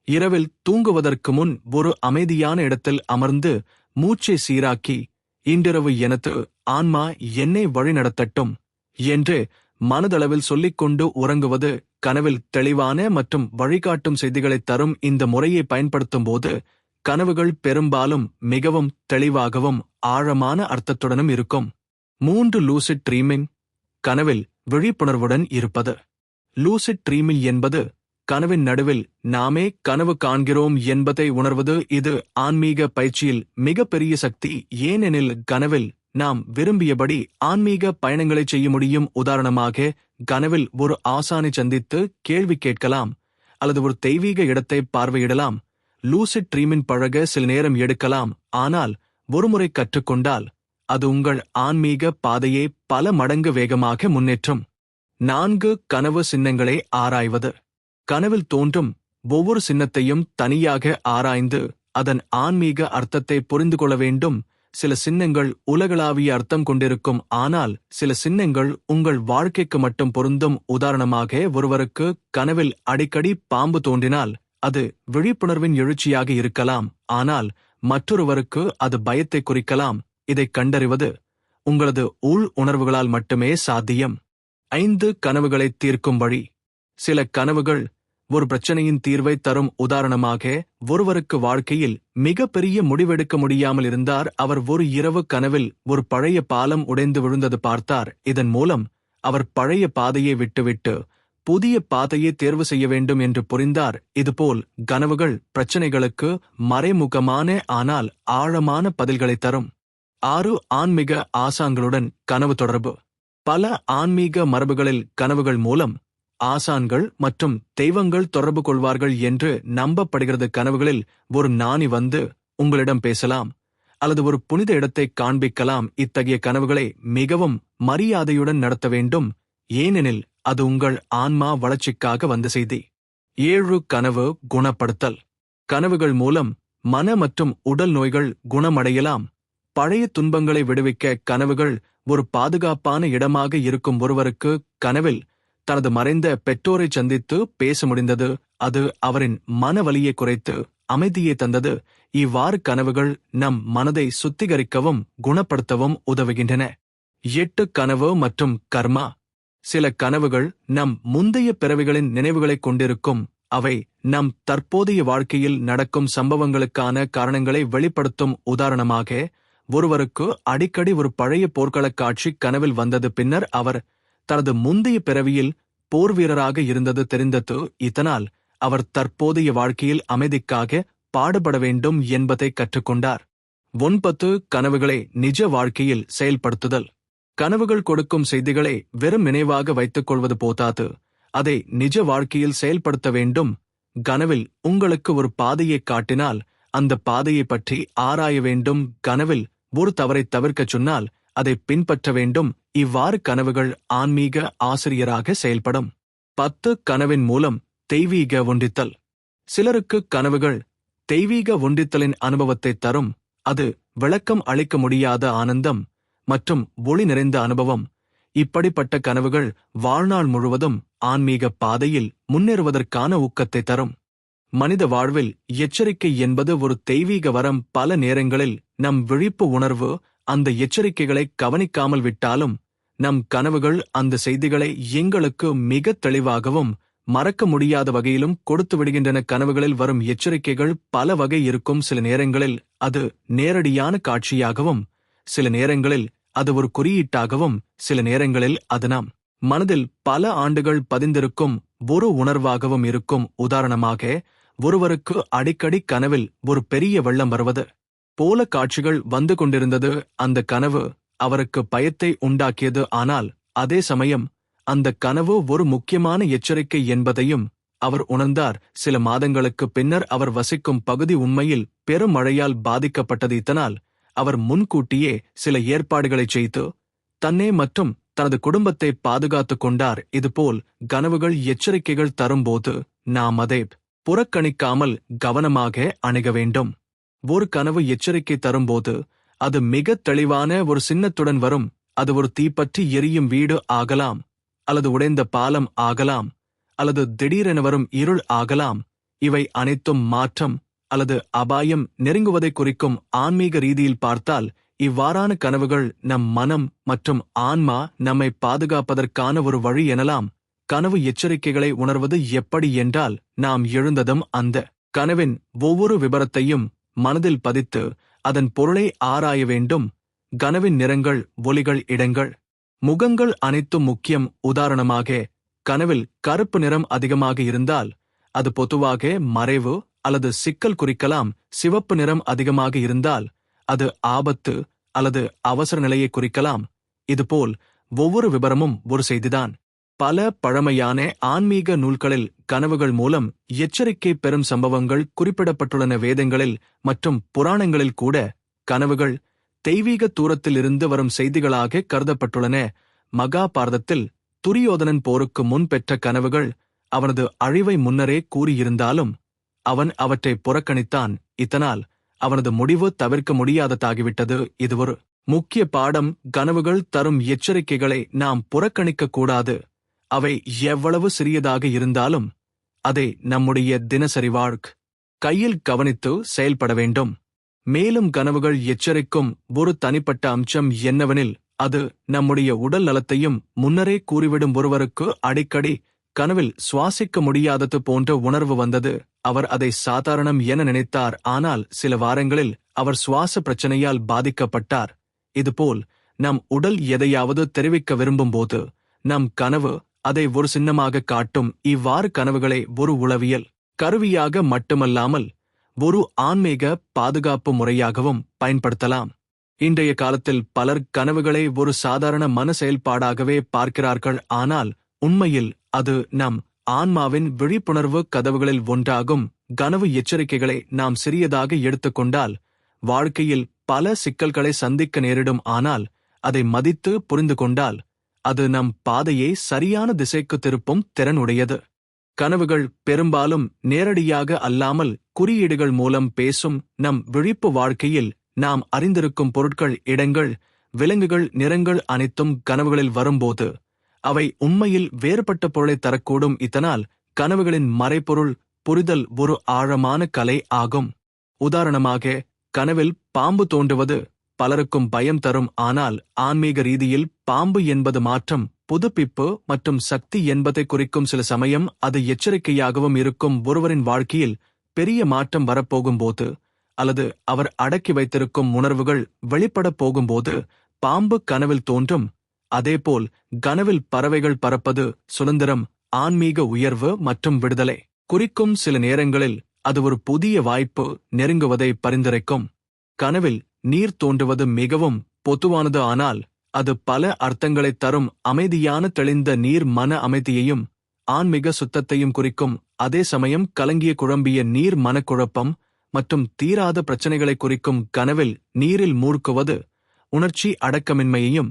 இரவில் தூங்குவதற்கு முன் ஒரு அமைதியான இடத்தில் அமர்ந்து மூச்சை சீராக்கி, இன்றிரவு எனது ஆன்மா என்னை வழிநடத்தட்டும் என்று மனதளவில் சொல்லிக்கொண்டு உறங்குவது கனவில் தெளிவான மற்றும் வழிகாட்டும் செய்திகளைத் தரும். இந்த முறையை பயன்படுத்தும் போது கனவுகள் பெரும்பாலும் மிகவும் தெளிவாகவும் ஆழமான அர்த்தத்துடனும் இருக்கும். 3. Lucid dreaming. கனவில் விழிப்புணர்வுடன் இருப்பது. லூசிட் ட்ரீமிங் என்பது கனவின் நடுவில் நாமே கனவு காண்கிறோம் என்பதை உணர்வது. இது ஆன்மீக பயிற்சியில் மிகப்பெரிய சக்தி, ஏனெனில் கனவில் நாம் விரும்பியபடி ஆன்மீக பயணங்களை செய்ய முடியும். உதாரணமாக, கனவில் ஒரு ஆசானை சந்தித்து கேள்வி கேட்கலாம் அல்லது ஒரு தெய்வீக இடத்தை பார்வையிடலாம். லூசிட் ட்ரீமின் பழக சில நேரம் எடுக்கலாம், ஆனால் ஒருமுறை கற்றுக்கொண்டால் அது உங்கள் ஆன்மீக பாதையை பல மடங்கு வேகமாக முன்னேற்றும். 4. கனவு சின்னங்களை ஆராய்வது. கனவில் தோன்றும் ஒவ்வொரு சின்னத்தையும் தனியாக ஆராய்ந்து அதன் ஆன்மீக அர்த்தத்தை புரிந்து கொள்ள வேண்டும். சில சின்னங்கள் உலகளாவிய அர்த்தம் கொண்டிருக்கும், ஆனால் சில சின்னங்கள் உங்கள் வாழ்க்கைக்கு மட்டும் பொருந்தும். உதாரணமாக, ஒருவருக்கு கனவில் அடிக்கடி பாம்பு தோன்றினால் அது விழிப்புணர்வின் எழுச்சியாக இருக்கலாம், ஆனால் மற்றொருவருக்கு அது பயத்தை குறிக்கலாம். இதைக் கண்டறிவது உங்களது உள் உணர்வுகளால் மட்டுமே சாத்தியம். 5. கனவுகளை தீர்க்கும் வழி. சில கனவுகள் ஒரு பிரச்சனையின் தீர்வை தரும். உதாரணமாக, ஒருவருக்கு வாழ்க்கையில் மிகப்பெரிய முடிவெடுக்க முடியாமல் இருந்தார். அவர் ஒரு இரவு கனவில் ஒரு பழைய பாலம் உடைந்து விழுந்தது பார்த்தார். இதன் மூலம் அவர் பழைய பாதையை விட்டுவிட்டு புதிய பாதையை தேர்வு செய்ய வேண்டும் என்று புரிந்தார். இதுபோல் கனவுகள் பிரச்சனைகளுக்கு மறைமுகமான ஆனால் ஆழமான பதில்களை தரும். 6. ஆன்மீக ஆசான்களுடன் கனவு தொடர்பு. பல ஆன்மீக மரபுகளில் கனவுகள் மூலம் ஆசான்கள் மற்றும் தெய்வங்கள் தொடர்பு கொள்வார்கள் என்று நம்பப்படுகிறது. கனவுகளில் ஒரு ஞானி வந்து உங்களிடம் பேசலாம் அல்லது ஒரு புனித இடத்தை காண்பிக்கலாம். இத்தகைய கனவுகளை மிகவும் மரியாதையுடன் நடத்த வேண்டும், ஏனெனில் அது உங்கள் ஆன்மா வளர்ச்சிக்காக வந்த செய்தி. 7 கனவு குணப்படுத்தல். கனவுகள் மூலம் மன மற்றும் உடல் நோய்கள் குணமடையலாம். பழைய துன்பங்களை விடுவிக்க கனவுகள் ஒரு பாதுகாப்பான இடமாக இருக்கும். ஒருவருக்கு கனவில் தனது மறைந்த பெற்றோரை சந்தித்து பேச முடிந்தது. அது அவரின் மன வலியை குறைத்து அமைதியை தந்தது. இவ்வாறு கனவுகள் நம் மனதை சுத்திகரிக்கவும் குணப்படுத்தவும் உதவுகின்றன. 8 கனவு மற்றும் கர்மா. சில கனவுகள் நம் முந்தைய பிறவிகளின் நினைவுகளைக் கொண்டிருக்கும். அவை நம் தற்போதைய வாழ்க்கையில் நடக்கும் சம்பவங்களுக்கான காரணங்களை வெளிப்படுத்தும். உதாரணமாக, ஒருவருக்கு அடிக்கடி ஒரு பழைய போர்க்களக் காட்சி கனவில் வந்தது. பின்னர் அவர் தனது முந்தைய பிறவியில் போர்வீரராக இருந்தது தெரிந்தது. இதனால் அவர் தற்போதைய வாழ்க்கையில் அமைதிக்காக பாடுபட வேண்டும் என்பதை கற்றுக்கொண்டார். 9 கனவுகளை நிஜ வாழ்க்கையில் செயல்படுத்துதல். கனவுகள் கொடுக்கும் செய்திகளை வெறும் நினைவாக வைத்துக் கொள்வது போதாது, அதை நிஜ வாழ்க்கையில் செயல்படுத்த வேண்டும். கனவில் உங்களுக்கு ஒரு பாதையை காட்டினால் அந்த பாதையை பற்றி ஆராய வேண்டும். கனவில் ஒரு தவறை தவிர்க்கச் சொன்னால் அதை பின்பற்ற வேண்டும். இவ்வாறு கனவுகள் ஆன்மீக ஆசிரியராக செயல்படும். 10 கனவின் மூலம் தெய்வீக ஒன்றித்தல். சிலருக்கு கனவுகள் தெய்வீக ஒன்றித்தலின் அனுபவத்தை தரும். அது விளக்கம் அளிக்க முடியாத ஆனந்தம் மற்றும் ஒளி நிறைந்த அனுபவம். இப்படிப்பட்ட கனவுகள் வாழ்நாள் முழுவதும் ஆன்மீக பாதையில் முன்னேறுவதற்கான ஊக்கத்தை தரும். மனித வாழ்வில் எச்சரிக்கை என்பது ஒரு தெய்வீக வரம். பல நேரங்களில் நம் விழிப்பு உணர்வு அந்த எச்சரிக்கைகளை கவனிக்காமல் விட்டாலும் நம் கனவுகள் அந்த செய்திகளை எங்களுக்கு மிக தெளிவாகவும் மறக்க முடியாத வகையிலும் கொடுத்து விடுகின்றன. கனவுகளில் வரும் எச்சரிக்கைகள் பல வகை இருக்கும். சில நேரங்களில் அது நேரடியான காட்சியாகவும், சில நேரங்களில் அது ஒரு குறியீட்டாகவும், சில நேரங்களில் அது நம் மனதில் பல ஆண்டுகள் பதிந்திருக்கும் ஒரு உணர்வாகவும் இருக்கும். உதாரணமாக, ஒருவருக்கு அடிக்கடி கனவில் ஒரு பெரிய வெள்ளம் வருவது போல காட்சிகள் வந்து கொண்டிருந்தது. அந்த கனவு அவருக்கு பயத்தை உண்டாக்கியது. ஆனால் அதே சமயம் அந்த கனவு ஒரு முக்கியமான எச்சரிக்கை என்பதையும் அவர் உணர்ந்தார். சில மாதங்களுக்கு பின்னர் அவர் வசிக்கும் பகுதி உண்மையில் பெரும் மழையால் பாதிக்கப்பட்டது. இதனால் அவர் முன்கூட்டியே சில ஏற்பாடுகளைச் செய்து தன்னை மற்றும் தனது குடும்பத்தை பாதுகாத்துக் கொண்டார். இதுபோல் கனவுகள் எச்சரிக்கைகள் தரும்போது நாம் அதை புறக்கணிக்காமல் கவனமாக அணுக வேண்டும். ஒரு கனவு எச்சரிக்கை தரும்போது அது மிக தெளிவான ஒரு சின்னத்துடன் வரும். அது ஒரு தீப்பற்றி எரியும் வீடு ஆகலாம், அல்லது உடைந்த பாலம் ஆகலாம், அல்லது திடீரென வரும் இருள் ஆகலாம். இவை அனைத்தும் மாற்றம் அல்லது அபாயம் நெருங்குவதை குறிக்கும். ஆன்மீக ரீதியில் பார்த்தால் இவ்வாறான கனவுகள் நம் மனம் மற்றும் ஆன்மா நம்மை பாதுகாப்பதற்கான ஒரு வழி எனலாம். கனவு எச்சரிக்கைகளை உணர்வது எப்படி என்றால், நாம் எழுந்ததும் அந்த கனவின் ஒவ்வொரு விபரத்தையும் மனதில் பதித்து அதன் பொருளை ஆராய வேண்டும். கனவின் நிறங்கள், ஒலிகள், இடங்கள், முகங்கள் அனைத்தும் முக்கியம். உதாரணமாக, கனவில் கருப்பு நிறம் அதிகமாக இருந்தால் அது பொதுவாக மறைவு அல்லது சிக்கல் குறிக்கலாம். சிவப்பு நிறம் அதிகமாக இருந்தால் அது ஆபத்து அல்லது அவசர நிலையை குறிக்கலாம். இதுபோல் ஒவ்வொரு விபரமும் ஒரு செய்திதான். பல பழமையான ஆன்மீக நூல்களில் கனவுகள் மூலம் எச்சரிக்கை பெறும் சம்பவங்கள் குறிப்பிடப்பட்டுள்ளன. வேதங்களில் மற்றும் புராணங்களில் கூட கனவுகள் தெய்வீக தூரத்தில் இருந்து வரும் செய்திகளாக கருதப்பட்டுள்ளன. மகாபாரதத்தில் துரியோதனன் போருக்கு முன் பெற்ற கனவுகள் அவனது அழிவை முன்னரே கூறியிருந்தாலும் அவன் அவற்றை புறக்கணித்தான். இதனால் அவனது முடிவு தவிர்க்க முடியாததாகிவிட்டது. இது ஒரு முக்கிய பாடம். கனவுகள் தரும் எச்சரிக்கைகளை நாம் புறக்கணிக்க கூடாது. அவை எவ்வளவு சிறியதாக இருந்தாலும் அதை நம்முடைய தினசரி கையில் கவனித்து செயல்பட வேண்டும். மேலும் கனவுகள் எச்சரிக்கும் ஒரு தனிப்பட்ட அம்சம் என்னவெனில், அது நம்முடைய உடல் நலத்தையும் முன்னரே கூறிவிடும். ஒருவருக்கு அடிக்கடி கனவில் சுவாசிக்க முடியாதது போன்ற உணர்வு வந்தது. அவர் அதை சாதாரணம் என நினைத்தார். ஆனால் சில வாரங்களில் அவர் சுவாச பிரச்சனையால் பாதிக்கப்பட்டார். இதுபோல் நம் உடல் எதையாவது தெரிவிக்க விரும்பும்போது நம் கனவு அதை ஒரு சின்னமாக காட்டும். இவ்வாறு கனவுகளை ஒரு உளவியல் கருவியாக மட்டுமல்லாமல் ஒரு ஆன்மீக பாதுகாப்பு முறையாகவும் பயன்படுத்தலாம். இன்றைய காலத்தில் பலர் கனவுகளை ஒரு சாதாரண மன செயல்பாடாகவே பார்க்கிறார்கள். ஆனால் உண்மையில் அது நம் ஆன்மாவின் விழிப்புணர்வு கதவுகளில் ஒன்றாகும். கனவு எச்சரிக்கைகளை நாம் சிறியதாக எடுத்துக்கொண்டால் வாழ்க்கையில் பல சிக்கல்களை சந்திக்க நேரிடும். ஆனால் அதை மதித்து புரிந்து கொண்டால் அது நம் பாதையை சரியான திசைக்கு திருப்பும் திறன் உடையது. கனவுகள் பெரும்பாலும் நேரடியாக அல்லாமல் குறியீடுகள் மூலம் பேசும். நம் விழிப்பு வாழ்க்கையில் நாம் அறிந்திருக்கும் பொருட்கள், இடங்கள், விலங்குகள், நிறங்கள் அனைத்தும் கனவுகளில் வரும்போது அவை உண்மையில் வேறுபட்ட பொருளை தரக்கூடும். இதனால் கனவுகளின் மறைபொருள் புரிதல் ஒரு ஆழமான கலை ஆகும். உதாரணமாக, கனவில் பாம்பு தோன்றுவது பலருக்கும் பயம் தரும். ஆனால் ஆன்மீக ரீதியில் பாம்பு என்பது மாற்றம், புதுப்பிப்பு மற்றும் சக்தி என்பதை குறிக்கும். சில சமயம் அது எச்சரிக்கையாகவும் இருக்கும். ஒருவரின் வாழ்க்கையில் பெரிய மாற்றம் வரப்போகும்போது அல்லது அவர் அடக்கி வைத்திருக்கும் உணர்வுகள் வெளிப்படப் போகும்போது பாம்பு கனவில் தோன்றும். அதேபோல் கனவில் பறவைகள் பறப்பது சுதந்திரம், ஆன்மீக உயர்வு மற்றும் விடுதலை குறிக்கும். சில நேரங்களில் அது ஒரு புதிய வாய்ப்பு நெருங்குவதை பரிந்துரைக்கும். கனவில் நீர் தோன்றுவது மிகவும் பொதுவானது. ஆனால் அது பல அர்த்தங்களைத் தரும். அமைதியான தெளிந்த நீர் மன அமைதியையும் ஆன்மீக சுத்தத்தையும் குறிக்கும். அதே சமயம் கலங்கிய குழம்பிய நீர் மனக்குழப்பம் மற்றும் தீராத பிரச்சனைகளை குறிக்கும். கனவில் நீரில் மூழ்குவது உணர்ச்சி அடக்கமின்மையையும்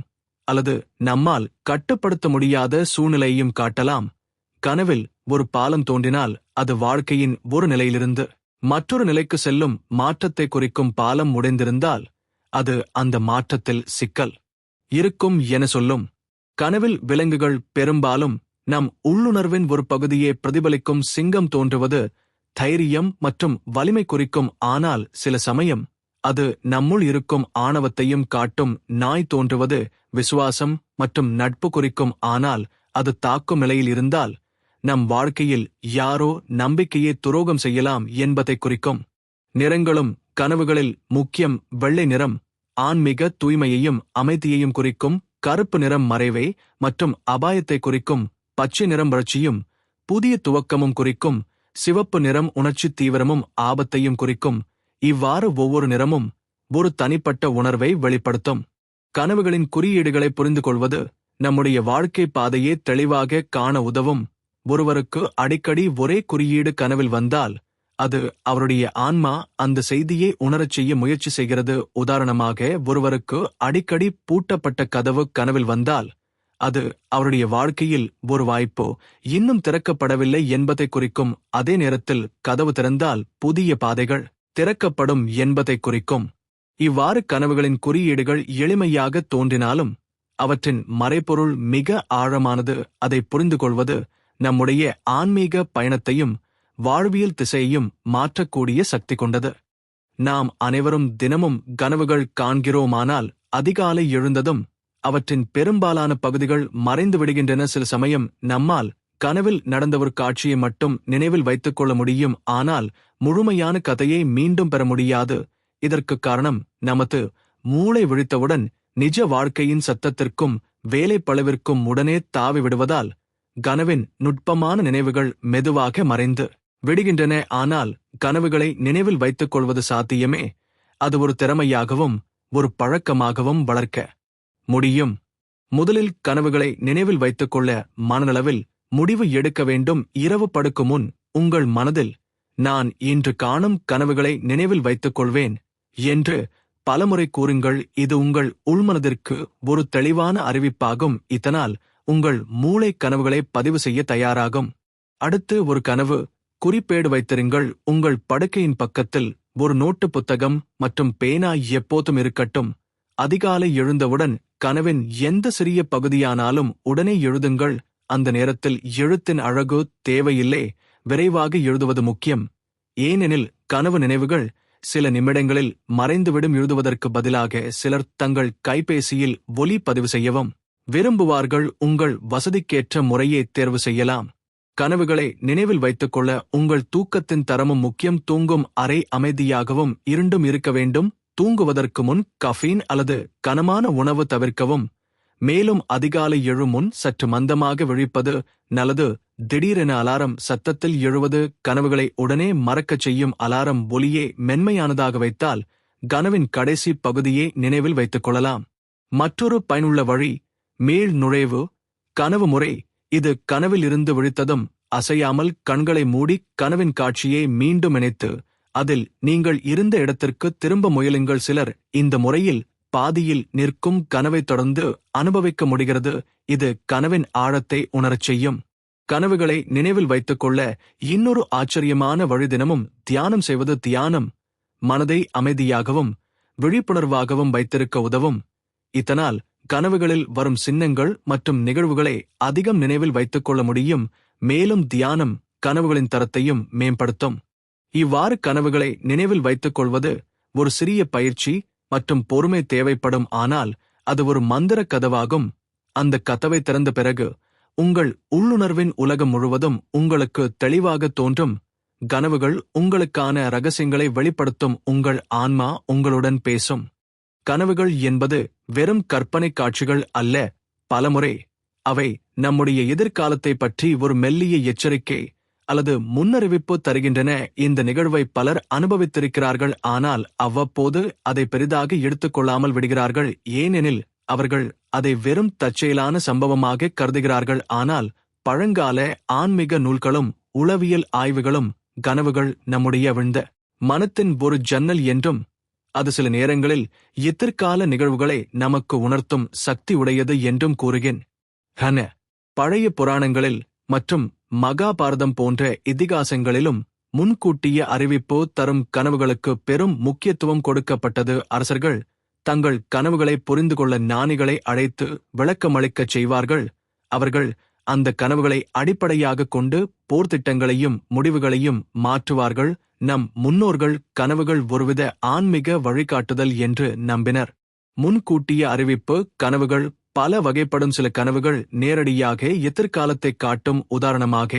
அல்லது நம்மால் கட்டுப்படுத்த முடியாத சூழ்நிலையையும் காட்டலாம். கனவில் ஒரு பாலம் தோன்றினால் அது வாழ்க்கையின் ஒரு நிலையிலிருந்து மற்றொரு நிலைக்கு செல்லும் மாற்றத்தை குறிக்கும். பாலம் உடைந்திருந்தால் அது அந்த மாற்றத்தில் சிக்கல் இருக்கும் என சொல்லும். கனவில் விலங்குகள் பெரும்பாலும் நம் உள்ளுணர்வின் ஒரு பகுதியை பிரதிபலிக்கும். சிங்கம் தோன்றுவது தைரியம் மற்றும் வலிமை குறிக்கும். ஆனால் சில சமயம் அது நம்முள் இருக்கும் ஆணவத்தையும் காட்டும். நாய் தோன்றுவது விசுவாசம் மற்றும் நட்பு குறிக்கும். ஆனால் அது தாக்கும் நிலையில் இருந்தால் நம் வாழ்க்கையில் யாரோ நம்பிக்கையை துரோகம் செய்யலாம் என்பதை குறிக்கும். நிறங்களும் கனவுகளில் முக்கியம். வெள்ளை நிறம் ஆன்மீக தூய்மையையும் அமைதியையும் குறிக்கும். கருப்பு நிறம் மறைவை மற்றும் அபாயத்தை குறிக்கும். பச்சை நிறம் வறட்சியும் புதிய துவக்கமும் குறிக்கும். சிவப்பு நிறம் உணர்ச்சி தீவிரமும் ஆபத்தையும் குறிக்கும். இவ்வாறு ஒவ்வொரு நிறமும் ஒரு தனிப்பட்ட உணர்வை வெளிப்படுத்தும். கனவுகளின் குறியீடுகளை புரிந்து கொள்வது நம்முடைய வாழ்க்கை பாதையை தெளிவாக காண உதவும். ஒருவருக்கு அடிக்கடி ஒரே குறியீடு கனவில் வந்தால் அது அவருடைய ஆன்மா அந்த செய்தியை உணரச் செய்ய முயற்சி செய்கிறது. உதாரணமாக, ஒருவருக்கு அடிக்கடி பூட்டப்பட்ட கதவு கனவில் வந்தால் அது அவருடைய வாழ்க்கையில் ஒரு வாய்ப்பு இன்னும் திறக்கப்படவில்லை என்பதை குறிக்கும். அதே நேரத்தில் கதவு திறந்தால் புதிய பாதைகள் திறக்கப்படும் என்பதை குறிக்கும். இவ்வாறு கனவுகளின் குறியீடுகள் எளிமையாக தோன்றினாலும் அவற்றின் மறைபொருள் மிக ஆழமானது. அதை புரிந்து கொள்வது நம்முடைய ஆன்மீக பயணத்தையும் வாழ்வியல் திசையையும் மாற்றக்கூடிய சக்தி கொண்டது. நாம் அனைவரும் தினமும் கனவுகள் காண்கிறோமானால் அதிகாலை எழுந்ததும் அவற்றின் பெரும்பாலான பகுதிகள் மறைந்து விடுகின்றன. சில சமயம் நம்மால் கனவில் நடந்த ஒரு காட்சியை மட்டும் நினைவில் வைத்துக் கொள்ள முடியும். ஆனால் முழுமையான கதையை மீண்டும் பெற முடியாது. இதற்கு காரணம் நமது மூளை விழித்தவுடன் நிஜ வாழ்க்கையின் சத்தத்திற்கும் வேலைப்பளுவிற்கும் உடனே தாவி விடுவதால் கனவின் நுட்பமான நினைவுகள் மெதுவாக மறைந்து விடுகின்றன. ஆனால் கனவுகளை நினைவில் வைத்துக் கொள்வது சாத்தியமே. அது ஒரு திறமையாகவும் ஒரு பழக்கமாகவும் வளர்க்க முடியும். முதலில் கனவுகளை நினைவில் வைத்துக் கொள்ள மனநலவில் முடிவு எடுக்க வேண்டும். இரவு படுக்கும் முன் உங்கள் மனதில் நான் இன்று காணும் கனவுகளை நினைவில் வைத்துக் கொள்வேன் என்று பலமுறை கூறுங்கள். இது உங்கள் உள்மனதிற்கு ஒரு தெளிவான அறிவிப்பாகும். இதனால் உங்கள் மூளை கனவுகளை பதிவு செய்ய தயாராகும். அடுத்து ஒரு கனவு குறிப்பேடு வைத்திருங்கள். உங்கள் படுக்கையின் பக்கத்தில் ஒரு நோட்டு புத்தகம் மற்றும் பேனா எப்போதும் இருக்கட்டும். அதிகாலை எழுந்தவுடன் கனவின் எந்த சிறிய பகுதியானாலும் உடனே எழுதுங்கள். அந்த நேரத்தில் எழுத்தின் அழகு தேவையில்லை, விரைவாக எழுதுவது முக்கியம். ஏனெனில் கனவு நினைவுகள் சில நிமிடங்களில் மறைந்துவிடும். எழுதுவதற்கு பதிலாக சிலர் தங்கள் கைபேசியில் ஒலி பதிவு செய்யவும் விரும்புவார்கள். உங்கள் வசதிக்கேற்ற முறையை தேர்வு செய்யலாம். கனவுகளை நினைவில் வைத்துக்கொள்ள உங்கள் தூக்கத்தின் தரமும் முக்கியம். தூங்கும் அறை அமைதியாகவும் இருண்டும் இருக்க வேண்டும். தூங்குவதற்கு முன் கஃபீன் அல்லது கனமான உணவு தவிர்க்கவும். மேலும் அதிகாலை எழும் முன் சற்று மந்தமாக விழிப்பது நல்லது. திடீரென அலாரம் சத்தத்தில் எழுவது கனவுகளை உடனே மறக்கச் செய்யும். அலாரம் ஒலியே மென்மையானதாக வைத்தால் கனவின் கடைசி பகுதியை நினைவில் வைத்துக் கொள்ளலாம். மற்றொரு பயனுள்ள வழி மேல் நுழைவு கனவு முறை. இது கனவில் இருந்து விழித்ததும் அசையாமல் கண்களை மூடி கனவின் காட்சியை மீண்டும் இணைத்து அதில் நீங்கள் இருந்த இடத்திற்கு திரும்ப முயலுங்கள். சிலர் இந்த முறையில் பாதியில் நிற்கும் கனவை தொடர்ந்து அனுபவிக்க முடிகிறது. இது கனவின் ஆழத்தை உணரச் செய்யும். கனவுகளை நினைவில் வைத்துக்கொள்ள இன்னொரு ஆச்சரியமான வழி தினமும் தியானம் செய்வது. தியானம் மனதை அமைதியாகவும் விழிப்புணர்வாகவும் வைத்திருக்க உதவும். இதனால் கனவுகளில் வரும் சின்னங்கள் மற்றும் நிகழ்வுகளை அதிகம் நினைவில் வைத்துக்கொள்ள முடியும். மேலும் தியானம் கனவுகளின் தரத்தையும் மேம்படுத்தும். இவ்வாறு கனவுகளை நினைவில் வைத்துக் கொள்வது ஒரு சிறிய பயிற்சி மற்றும் பொறுமை தேவைப்படும். ஆனால் அது ஒரு மந்திர கதவாகும். அந்த கதவை திறந்த பிறகு உங்கள் உள்ளுணர்வின் உலகம் முழுவதும் உங்களுக்கு தெளிவாக தோன்றும். கனவுகள் உங்களுக்கான ரகசியங்களை வெளிப்படுத்தும். உங்கள் ஆன்மா உங்களுடன் பேசும். கனவுகள் என்பது வெறும் கற்பனை காட்சிகள் அல்ல. பலமுறை அவை நம்முடைய எதிர்காலத்தை பற்றி ஒரு மெல்லிய எச்சரிக்கை அல்லது முன்னறிவிப்பு தருகின்றன. இந்த நிகழ்வை பலர் அனுபவித்திருக்கிறார்கள், ஆனால் அவ்வப்போது அதை பெரிதாக எடுத்துக்கொள்ளாமல் விடுகிறார்கள். ஏனெனில் அவர்கள் அதை வெறும் தற்செயலான சம்பவமாக கருதுகிறார்கள். ஆனால் பழங்கால ஆன்மீக நூல்களும் உளவியல் ஆய்வுகளும் கனவுகள் நம்முடைய விழுந்த மனத்தின் ஒரு ஜன்னல் என்றும் அது சில நேரங்களில் எதிர்கால நிகழ்வுகளை நமக்கு உணர்த்தும் சக்தி உடையது என்றும் கூறுகின்றன. பழைய புராணங்களில் மற்றும் மகாபாரதம் போன்ற இதிகாசங்களிலும் முன்கூட்டிய அறிவிப்பு தரும் கனவுகளுக்கு பெரும் முக்கியத்துவம் கொடுக்கப்பட்டது. அரசர்கள் தங்கள் கனவுகளை புரிந்து கொள்ள ஞானிகளை அழைத்து விளக்கமளிக்கச் செய்வார்கள். அவர்கள் அந்த கனவுகளை அடிப்படையாகக் கொண்டு போர்த்திட்டங்களையும் முடிவுகளையும் மாற்றுவார்கள். நம் முன்னோர்கள் கனவுகள் ஒருவித ஆன்மீக வழிகாட்டுதல் என்று நம்பினர். முன்கூட்டிய அறிவிப்பு கனவுகள் பல வகைப்படும். சில கனவுகள் நேரடியாக எதிர்காலத்தை காட்டும். உதாரணமாக,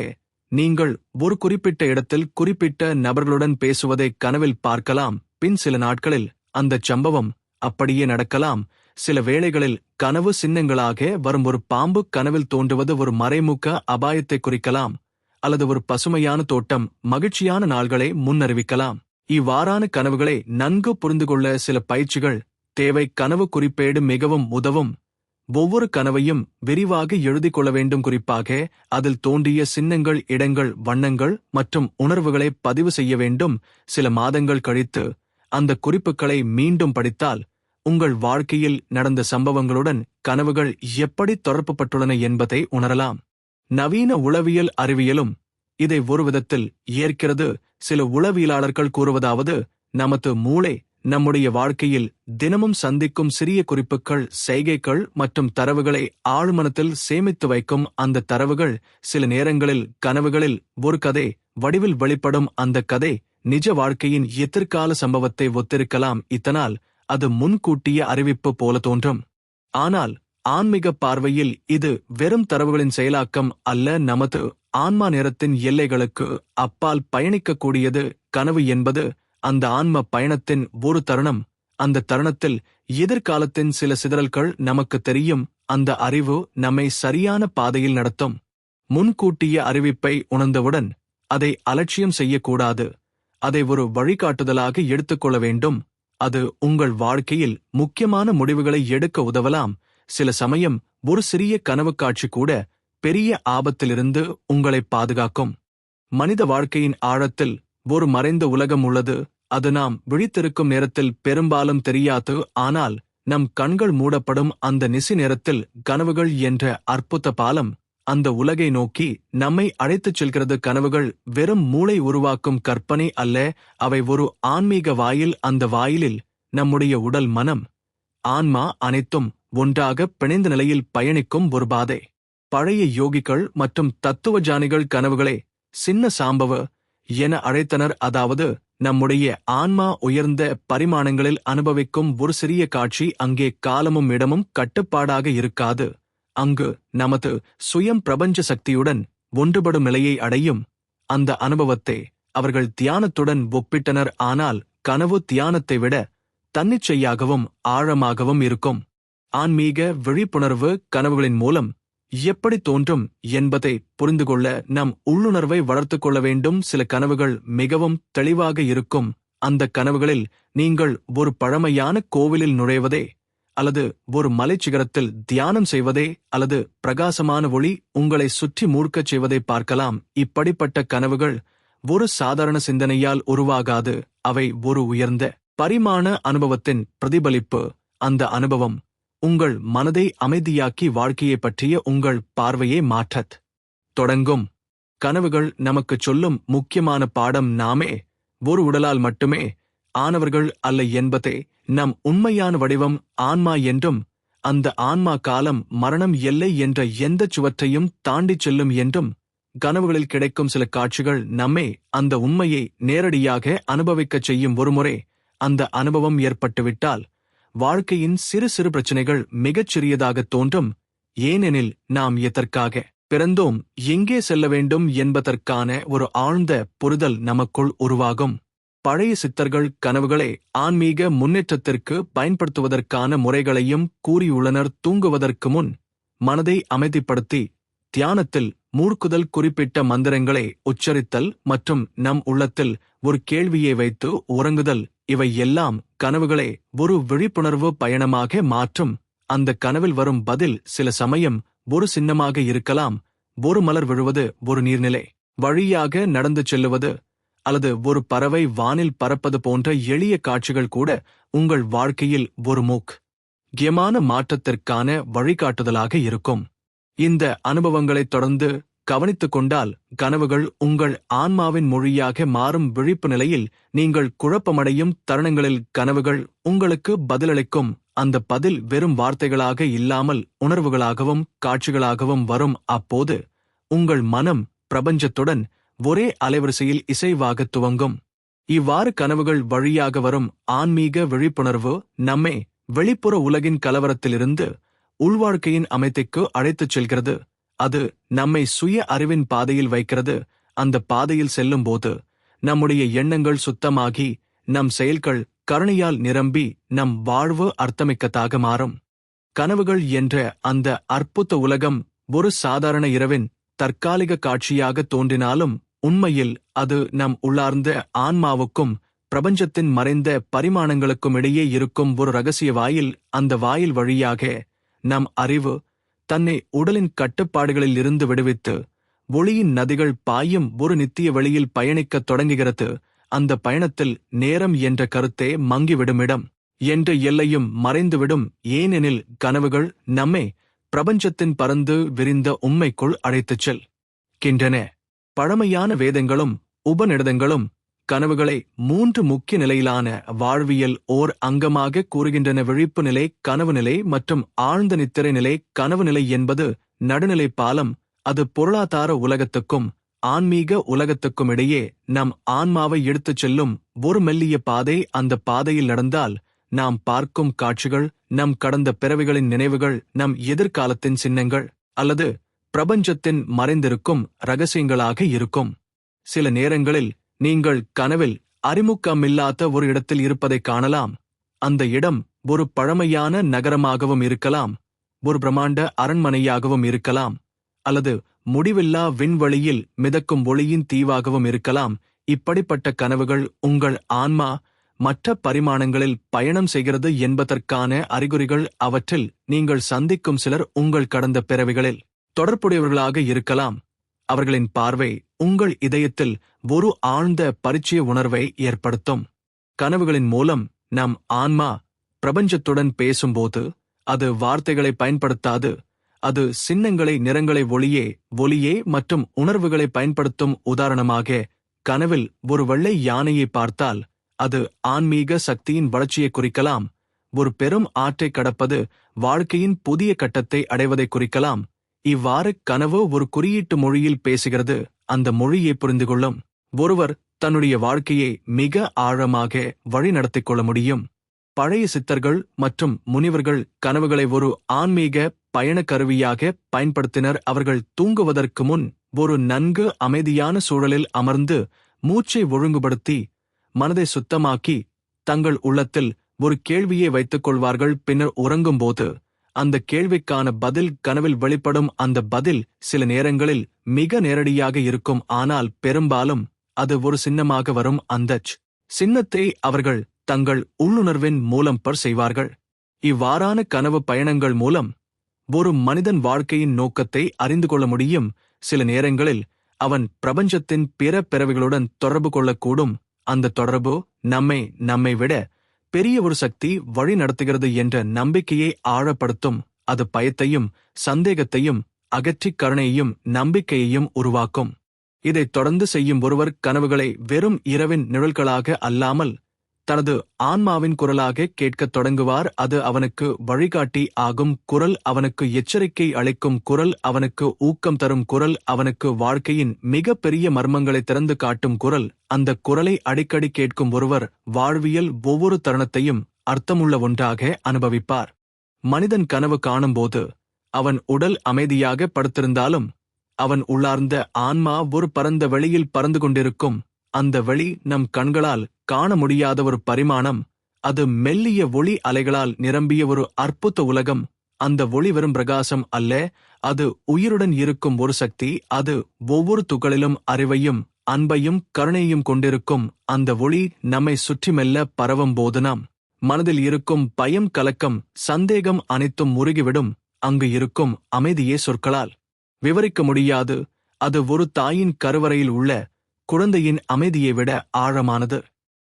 நீங்கள் ஒரு குறிப்பிட்ட இடத்தில் குறிப்பிட்ட நபர்களுடன் பேசுவதை கனவில் பார்க்கலாம். பின் சில நாட்களில் அந்தச் சம்பவம் அப்படியே நடக்கலாம். சில வேளைகளில் கனவு சின்னங்களாக வரும். ஒரு பாம்பு கனவில் தோன்றுவது ஒரு மறைமுக அபாயத்தை குறிக்கலாம், அல்லது ஒரு பசுமையான தோட்டம் மகிழ்ச்சியான நாள்களை முன்னறிவிக்கலாம். இவ்வாறான கனவுகளை நன்கு புரிந்து கொள்ள சில பயிற்சிகள் தேவை. கனவு குறிப்பேடு மிகவும் உதவும். ஒவ்வொரு கனவையும் விரிவாக எழுதிக் கொள்ள வேண்டும். குறிப்பாக அதில் தோன்றிய சின்னங்கள், இடங்கள், வண்ணங்கள் மற்றும் உணர்வுகளை பதிவு செய்ய வேண்டும். சில மாதங்கள் கழித்து அந்த குறிப்புகளை மீண்டும் படித்தால் உங்கள் வாழ்க்கையில் நடந்த சம்பவங்களுடன் கனவுகள் எப்படி தொடர்புபட்டுள்ளன என்பதை உணரலாம். நவீன உளவியல் அறிவியலும் இதை ஒரு விதத்தில் ஏற்கிறது. சில உளவியலாளர்கள் கூறுவதாவது, நமது மூளை நம்முடைய வாழ்க்கையில் தினமும் சந்திக்கும் சிறிய குறிப்புகள், செய்கைகள் மற்றும் தரவுகளை ஆழ்மனத்தில் சேமித்து வைக்கும். அந்த தரவுகள் சில நேரங்களில் கனவுகளில் ஒரு கதை வடிவில் வெளிப்படும். அந்த கதை நிஜ வாழ்க்கையின் எதிர்கால சம்பவத்தை ஒத்திருக்கலாம். இதனால் அது முன்கூட்டிய அறிவிப்பு போல தோன்றும். ஆனால் ஆன்மீக பார்வையில் இது வெறும் தரவுகளின் செயலாக்கம் அல்ல. நமது ஆன்மா நேரத்தின் எல்லைகளுக்கு அப்பால் பயணிக்கக்கூடியது. கனவு என்பது அந்த ஆன்ம பயணத்தின் ஒரு தருணம். அந்த தருணத்தில் எதிர்காலத்தின் சில சிதறல்கள் நமக்கு தெரியும். அந்த அறிவு நம்மை சரியான பாதையில் நடத்தும். முன்கூட்டிய அறிவிப்பை உணர்ந்தவுடன் அதை அலட்சியம் செய்யக்கூடாது. அதை ஒரு வழிகாட்டுதலாக எடுத்துக்கொள்ள வேண்டும். அது உங்கள் வாழ்க்கையில் முக்கியமான முடிவுகளை எடுக்க உதவலாம். சில சமயம் ஒரு சிறிய கனவு காட்சி கூட பெரிய ஆபத்திலிருந்து உங்களை பாதுகாக்கும். மனித வாழ்க்கையின் ஆழத்தில் ஒரு மறைந்த உலகம் உள்ளது. அது நாம் விழித்திருக்கும் நேரத்தில் பெரும்பாலும் தெரியாது. ஆனால் நம் கண்கள் மூடப்படும் அந்த நிசி நேரத்தில் கனவுகள் என்ற அற்புத பாலம் அந்த உலகை நோக்கி நம்மை அழைத்துச் செல்கிறது. கனவுகள் வெறும் மூளை உருவாக்கும் கற்பனை அல்ல, அவை ஒரு ஆன்மீக வாயில். அந்த வாயிலில் நம்முடைய உடல், மனம், ஆன்மா அனைத்தும் ஒன்றாக பிணைந்த நிலையில் பயணிக்கும் ஒரு பாதை. பழைய யோகிகள் மற்றும் தத்துவஜானிகள் கனவுகளை சின்ன சாம்பவ என அழைத்தனர். அதாவது நம்முடைய ஆன்மா உயர்ந்த பரிமாணங்களில் அனுபவிக்கும் ஒரு சிறிய காட்சி. அங்கே காலமும் இடமும் கட்டுப்பாடாக இருக்காது. அங்கு நமது சுயம் பிரபஞ்ச சக்தியுடன் ஒன்றுபடும் நிலையை அடையும். அந்த அனுபவத்தை அவர்கள் தியானத்துடன் ஒப்பிட்டனர். ஆனால் கனவு தியானத்தை விட தன்னிச்சையாகவும் ஆழமாகவும் இருக்கும். ஆன்மீக விழிப்புணர்வு கனவுகளின் மூலம் எப்படி தோன்றும் என்பதை புரிந்துகொள்ள நம் உள்ளுணர்வை வளர்த்துக் கொள்ள வேண்டும். சில கனவுகள் மிகவும் தெளிவாக இருக்கும். அந்த கனவுகளில் நீங்கள் ஒரு பழமையான கோவிலில் நுழைவதே அல்லது ஒரு மலைச்சிகரத்தில் தியானம் செய்வதே அல்லது பிரகாசமான ஒளி உங்களை சுற்றி மூழ்கச் செய்வதை பார்க்கலாம். இப்படிப்பட்ட கனவுகள் ஒரு சாதாரண சிந்தனையால் உருவாகாது. அவை ஒரு உயர்ந்த பரிமாண அனுபவத்தின் பிரதிபலிப்பு. அந்த அனுபவம் உங்கள் மனதை அமைதியாக்கி வாழ்க்கையைப் பற்றிய உங்கள் பார்வையை மாற்றத் தொடங்கும். கனவுகள் நமக்குச் சொல்லும் முக்கியமான பாடம் நாமே ஒரு உடலால் மட்டுமே ஆனவர்கள் அல்ல என்பதே. நம் உண்மையான வடிவம் ஆன்மா என்றும் அந்த ஆன்மா காலம் மரணம் எல்லை என்ற எந்தச் சுவற்றையும் தாண்டிச் செல்லும் என்றும். கனவுகளில் கிடைக்கும் சில காட்சிகள் நம்மை அந்த உண்மையை நேரடியாக அனுபவிக்கச் செய்யும். ஒருமுறை அந்த அனுபவம் ஏற்பட்டுவிட்டால் வாழ்க்கையின் சிறு சிறு பிரச்சனைகள் மிகச் சிறியதாகத் தோன்றும். ஏனெனில் நாம் எதற்காக பிறந்தோம், எங்கே செல்ல வேண்டும் என்பதற்கான ஒரு ஆழ்ந்த புரிதல் நமக்குள் உருவாகும். பழைய சித்தர்கள் கனவுகளை ஆன்மீக முன்னேற்றத்திற்கு பயன்படுத்துவதற்கான முறைகளையும் கூறியுள்ளனர். தூங்குவதற்கு முன் மனதை அமைதிப்படுத்தி தியானத்தில் மூழ்குதல், குறிப்பிட்ட மந்திரங்களை உச்சரித்தல் மற்றும் நம் உள்ளத்தில் ஒரு கேள்வியை வைத்து உறங்குதல், இவை எல்லாம் கனவுகளை ஒரு விழிப்புணர்வு பயணமாக மாற்றும். அந்த கனவில் வரும் பதில் சில சமயம் ஒரு சின்னமாக இருக்கலாம். ஒரு மலர் விழுவது, ஒரு நீர்நிலை வழியாக நடந்து செல்லுவது, அல்லது ஒரு பறவை வானில் பறப்பது போன்ற எளிய காட்சிகள் கூட உங்கள் வாழ்க்கையில் ஒரு முக்கியமான மாற்றத்திற்கான வழிகாட்டுதலாக இருக்கும். இந்த அனுபவங்களைத் தொடர்ந்து கவனித்துக் கொண்டால் கனவுகள் உங்கள் ஆன்மாவின் மொழியாக மாறும். விழிப்பு நிலையில் நீங்கள் குழப்பமடையும் தருணங்களில் கனவுகள் உங்களுக்கு பதிலளிக்கும். அந்த பதில் வெறும் வார்த்தைகளாக இல்லாமல் உணர்வுகளாகவும் காட்சிகளாகவும் வரும். அப்போது உங்கள் மனம் பிரபஞ்சத்துடன் ஒரே அலைவரிசையில் இசைவாகத் துவங்கும். இவ்வாறு கனவுகள் வழியாக வரும் ஆன்மீக விழிப்புணர்வு நம்மை வெளிப்புற உலகின் கலவரத்திலிருந்து உள்வாழ்க்கையின் அமைதிக்கு அழைத்துச் செல்கிறது. அது நம்மை சுய அறிவின் பாதையில் வைக்கிறது. அந்த பாதையில் செல்லும்போது நம்முடைய எண்ணங்கள் சுத்தமாகி நம் செயல்கள் கருணையால் நிரம்பி நம் வாழ்வு அர்த்தமிக்கதாக மாறும். கனவுகள் என்ற அந்த அற்புத உலகம் ஒரு சாதாரண இரவின் தற்காலிக காட்சியாக தோன்றினாலும் உண்மையில் அது நம் உள்ளார்ந்த ஆன்மாவுக்கும் பிரபஞ்சத்தின் மறைந்த பரிமாணங்களுக்கும் இடையே இருக்கும் ஒரு ரகசிய வாயில். அந்த வாயில் வழியாக நம் அறிவு தன்னை உடலின் கட்டுப்பாடுகளில் இருந்து விடுவித்து ஒளியின் நதிகள் பாயும் ஒரு நித்திய வெளியில் பயணிக்கத் தொடங்குகிறது. அந்த பயணத்தில் நேரம் என்ற கருத்தே மங்கிவிடுமிடம் என்ற எல்லையும் மறைந்துவிடும். ஏனெனில் கனவுகள் நம்மை பிரபஞ்சத்தின் பறந்து விரிந்த உண்மைக்குள் அழைத்துச் செல்கின்றன. பழமையான வேதங்களும் உபநிடதங்களும் கனவுகளை 3 முக்கிய நிலையிலான வாழ்வியல் ஓர் அங்கமாக கூறுகின்றன. விழிப்பு நிலை, கனவு நிலை மற்றும் ஆழ்ந்த நித்திரை நிலை. கனவு நிலை என்பது நடுநிலை பாலம். அது பொருளாதார உலகத்துக்கும் ஆன்மீக உலகத்துக்கும் இடையே நம் ஆன்மாவை எடுத்துச் செல்லும் ஒரு மெல்லிய பாதை. அந்த பாதையில் நடந்தால் நாம் பார்க்கும் காட்சிகள் நம் கடந்த பிறவிகளின் நினைவுகள், நம் எதிர்காலத்தின் சின்னங்கள் அல்லது பிரபஞ்சத்தின் மறைந்திருக்கும் இரகசியங்களாக இருக்கும். சில நேரங்களில் நீங்கள் கனவில் அறிமுகமில்லாத ஒரு இடத்தில் இருப்பதைக் காணலாம். அந்த இடம் ஒரு பழமையான நகரமாகவும் இருக்கலாம், ஒரு பிரம்மாண்ட அரண்மனையாகவும் இருக்கலாம், அல்லது முடிவில்லா விண்வெளியில் மிதக்கும் ஒளியின் தீவாகவும் இருக்கலாம். இப்படிப்பட்ட கனவுகள் உங்கள் ஆன்மா மற்ற பரிமாணங்களில் பயணம் செய்கிறது என்பதற்கான அறிகுறிகள். அவற்றில் நீங்கள் சந்திக்கும் சிலர் உங்கள் கடந்த பிறவிகளில் தொடர்புடையவர்களாக இருக்கலாம். அவர்களின் பார்வை உங்கள் இதயத்தில் ஒரு ஆழ்ந்த பரிச்சய உணர்வை ஏற்படுத்தும். கனவுகளின் மூலம் நம் ஆன்மா பிரபஞ்சத்துடன் பேசும்போது அது வார்த்தைகளை பயன்படுத்தாது. அது சின்னங்களை, நிறங்களை, ஒளியே மற்றும் உணர்வுகளை பயன்படுத்தும். உதாரணமாக, கனவில் ஒரு வெள்ளை யானையை பார்த்தால் அது ஆன்மீக சக்தியின் வளர்ச்சியை குறிக்கலாம். ஒரு பெரும் ஆற்றை கடப்பது வாழ்க்கையின் புதிய கட்டத்தை அடைவதை குறிக்கலாம். இவ்வாறு கனவு ஒரு குறியீட்டு மொழியில் பேசுகிறது. அந்த மொழியை புரிந்து கொள்ளும் ஒருவர் தன்னுடைய வாழ்க்கையை மிக ஆழமாக வழிநடத்திக் கொள்ள முடியும். பழைய சித்தர்கள் மற்றும் முனிவர்கள் கனவுகளை ஒரு ஆன்மீக பயண கருவியாக பயன்படுத்தினர். அவர்கள் தூங்குவதற்கு முன் ஒரு நன்கு அமைதியான சூழலில் அமர்ந்து மூச்சை ஒழுங்குபடுத்தி மனதை சுத்தமாக்கி தங்கள் உள்ளத்தில் ஒரு கேள்வியை வைத்துக் கொள்வார்கள். பின்னர் உறங்கும்போது அந்த கேள்விக்கான பதில் கனவில் வெளிப்படும். அந்த பதில் சில நேரங்களில் மிக நேரடியாக இருக்கும், ஆனால் பெரும்பாலும் அது ஒரு சின்னமாக வரும். அந்தச் சின்னத்தை அவர்கள் தங்கள் உள்ளுணர்வின் மூலம் செய்வார்கள். இவ்வாறான கனவு பயணங்கள் மூலம் ஒரு மனிதன் வாழ்க்கையின் நோக்கத்தை அறிந்து கொள்ள முடியும். சில நேரங்களில் அவன் பிரபஞ்சத்தின் பிற பிறவிகளுடன் தொடர்பு கொள்ளக்கூடும். அந்த தொடர்பு நம்மை விட பெரிய ஒரு சக்தி வழி நடத்துகிறது என்ற நம்பிக்கையை ஆழப்படுத்தும். அது பயத்தையும் சந்தேகத்தையும் அகற்றிக் கருணையையும் நம்பிக்கையையும் உருவாக்கும். இதைத் தொடர்ந்து செய்யும் ஒருவர் கனவுகளை வெறும் இரவின் நிழல்களாக அல்லாமல் தனது ஆன்மாவின் குரலாக கேட்கத் தொடங்குவார். அது அவனுக்கு வழிகாட்டி ஆகும் குரல், அவனுக்கு எச்சரிக்கை அளிக்கும் குரல், அவனுக்கு ஊக்கம் தரும் குரல், அவனுக்கு வாழ்க்கையின் மிக பெரிய மர்மங்களை திறந்து காட்டும் குரல். அந்த குரலை அடிக்கடி கேட்கும் ஒருவர் வாழ்வியல் ஒவ்வொரு தருணத்தையும் அர்த்தமுள்ள ஒன்றாக அனுபவிப்பார். மனிதன் கனவு காணும்போது அவன் உடல் அமைதியாக படுத்திருந்தாலும் அவன் உள்ளார்ந்த ஆன்மா ஒரு பரந்த வெளியில் பறந்து கொண்டிருக்கும். அந்த வெளி நம் கண்களால் காண முடியாத ஒரு பரிமாணம். அது மெல்லிய ஒளி அலைகளால் நிரம்பிய ஒரு அற்புத உலகம். அந்த ஒளி வெறும் பிரகாசம் அல்ல, அது உயிருடன் இருக்கும் ஒரு சக்தி. அது ஒவ்வொரு துகளிலும் அறிவையும் அன்பையும் கருணையும் கொண்டிருக்கும். அந்த ஒளி நம்மை சுற்றி மெல்ல பரவும் போது நாம் மனதில் இருக்கும் பயம், கலக்கம், சந்தேகம் அனைத்தும் முருகிவிடும். அங்கு இருக்கும் அமைதியே சொற்களால் விவரிக்க முடியாது. அது ஒரு தாயின் கருவறையில் உள்ள குழந்தையின் அமைதியை விட ஆழமானது.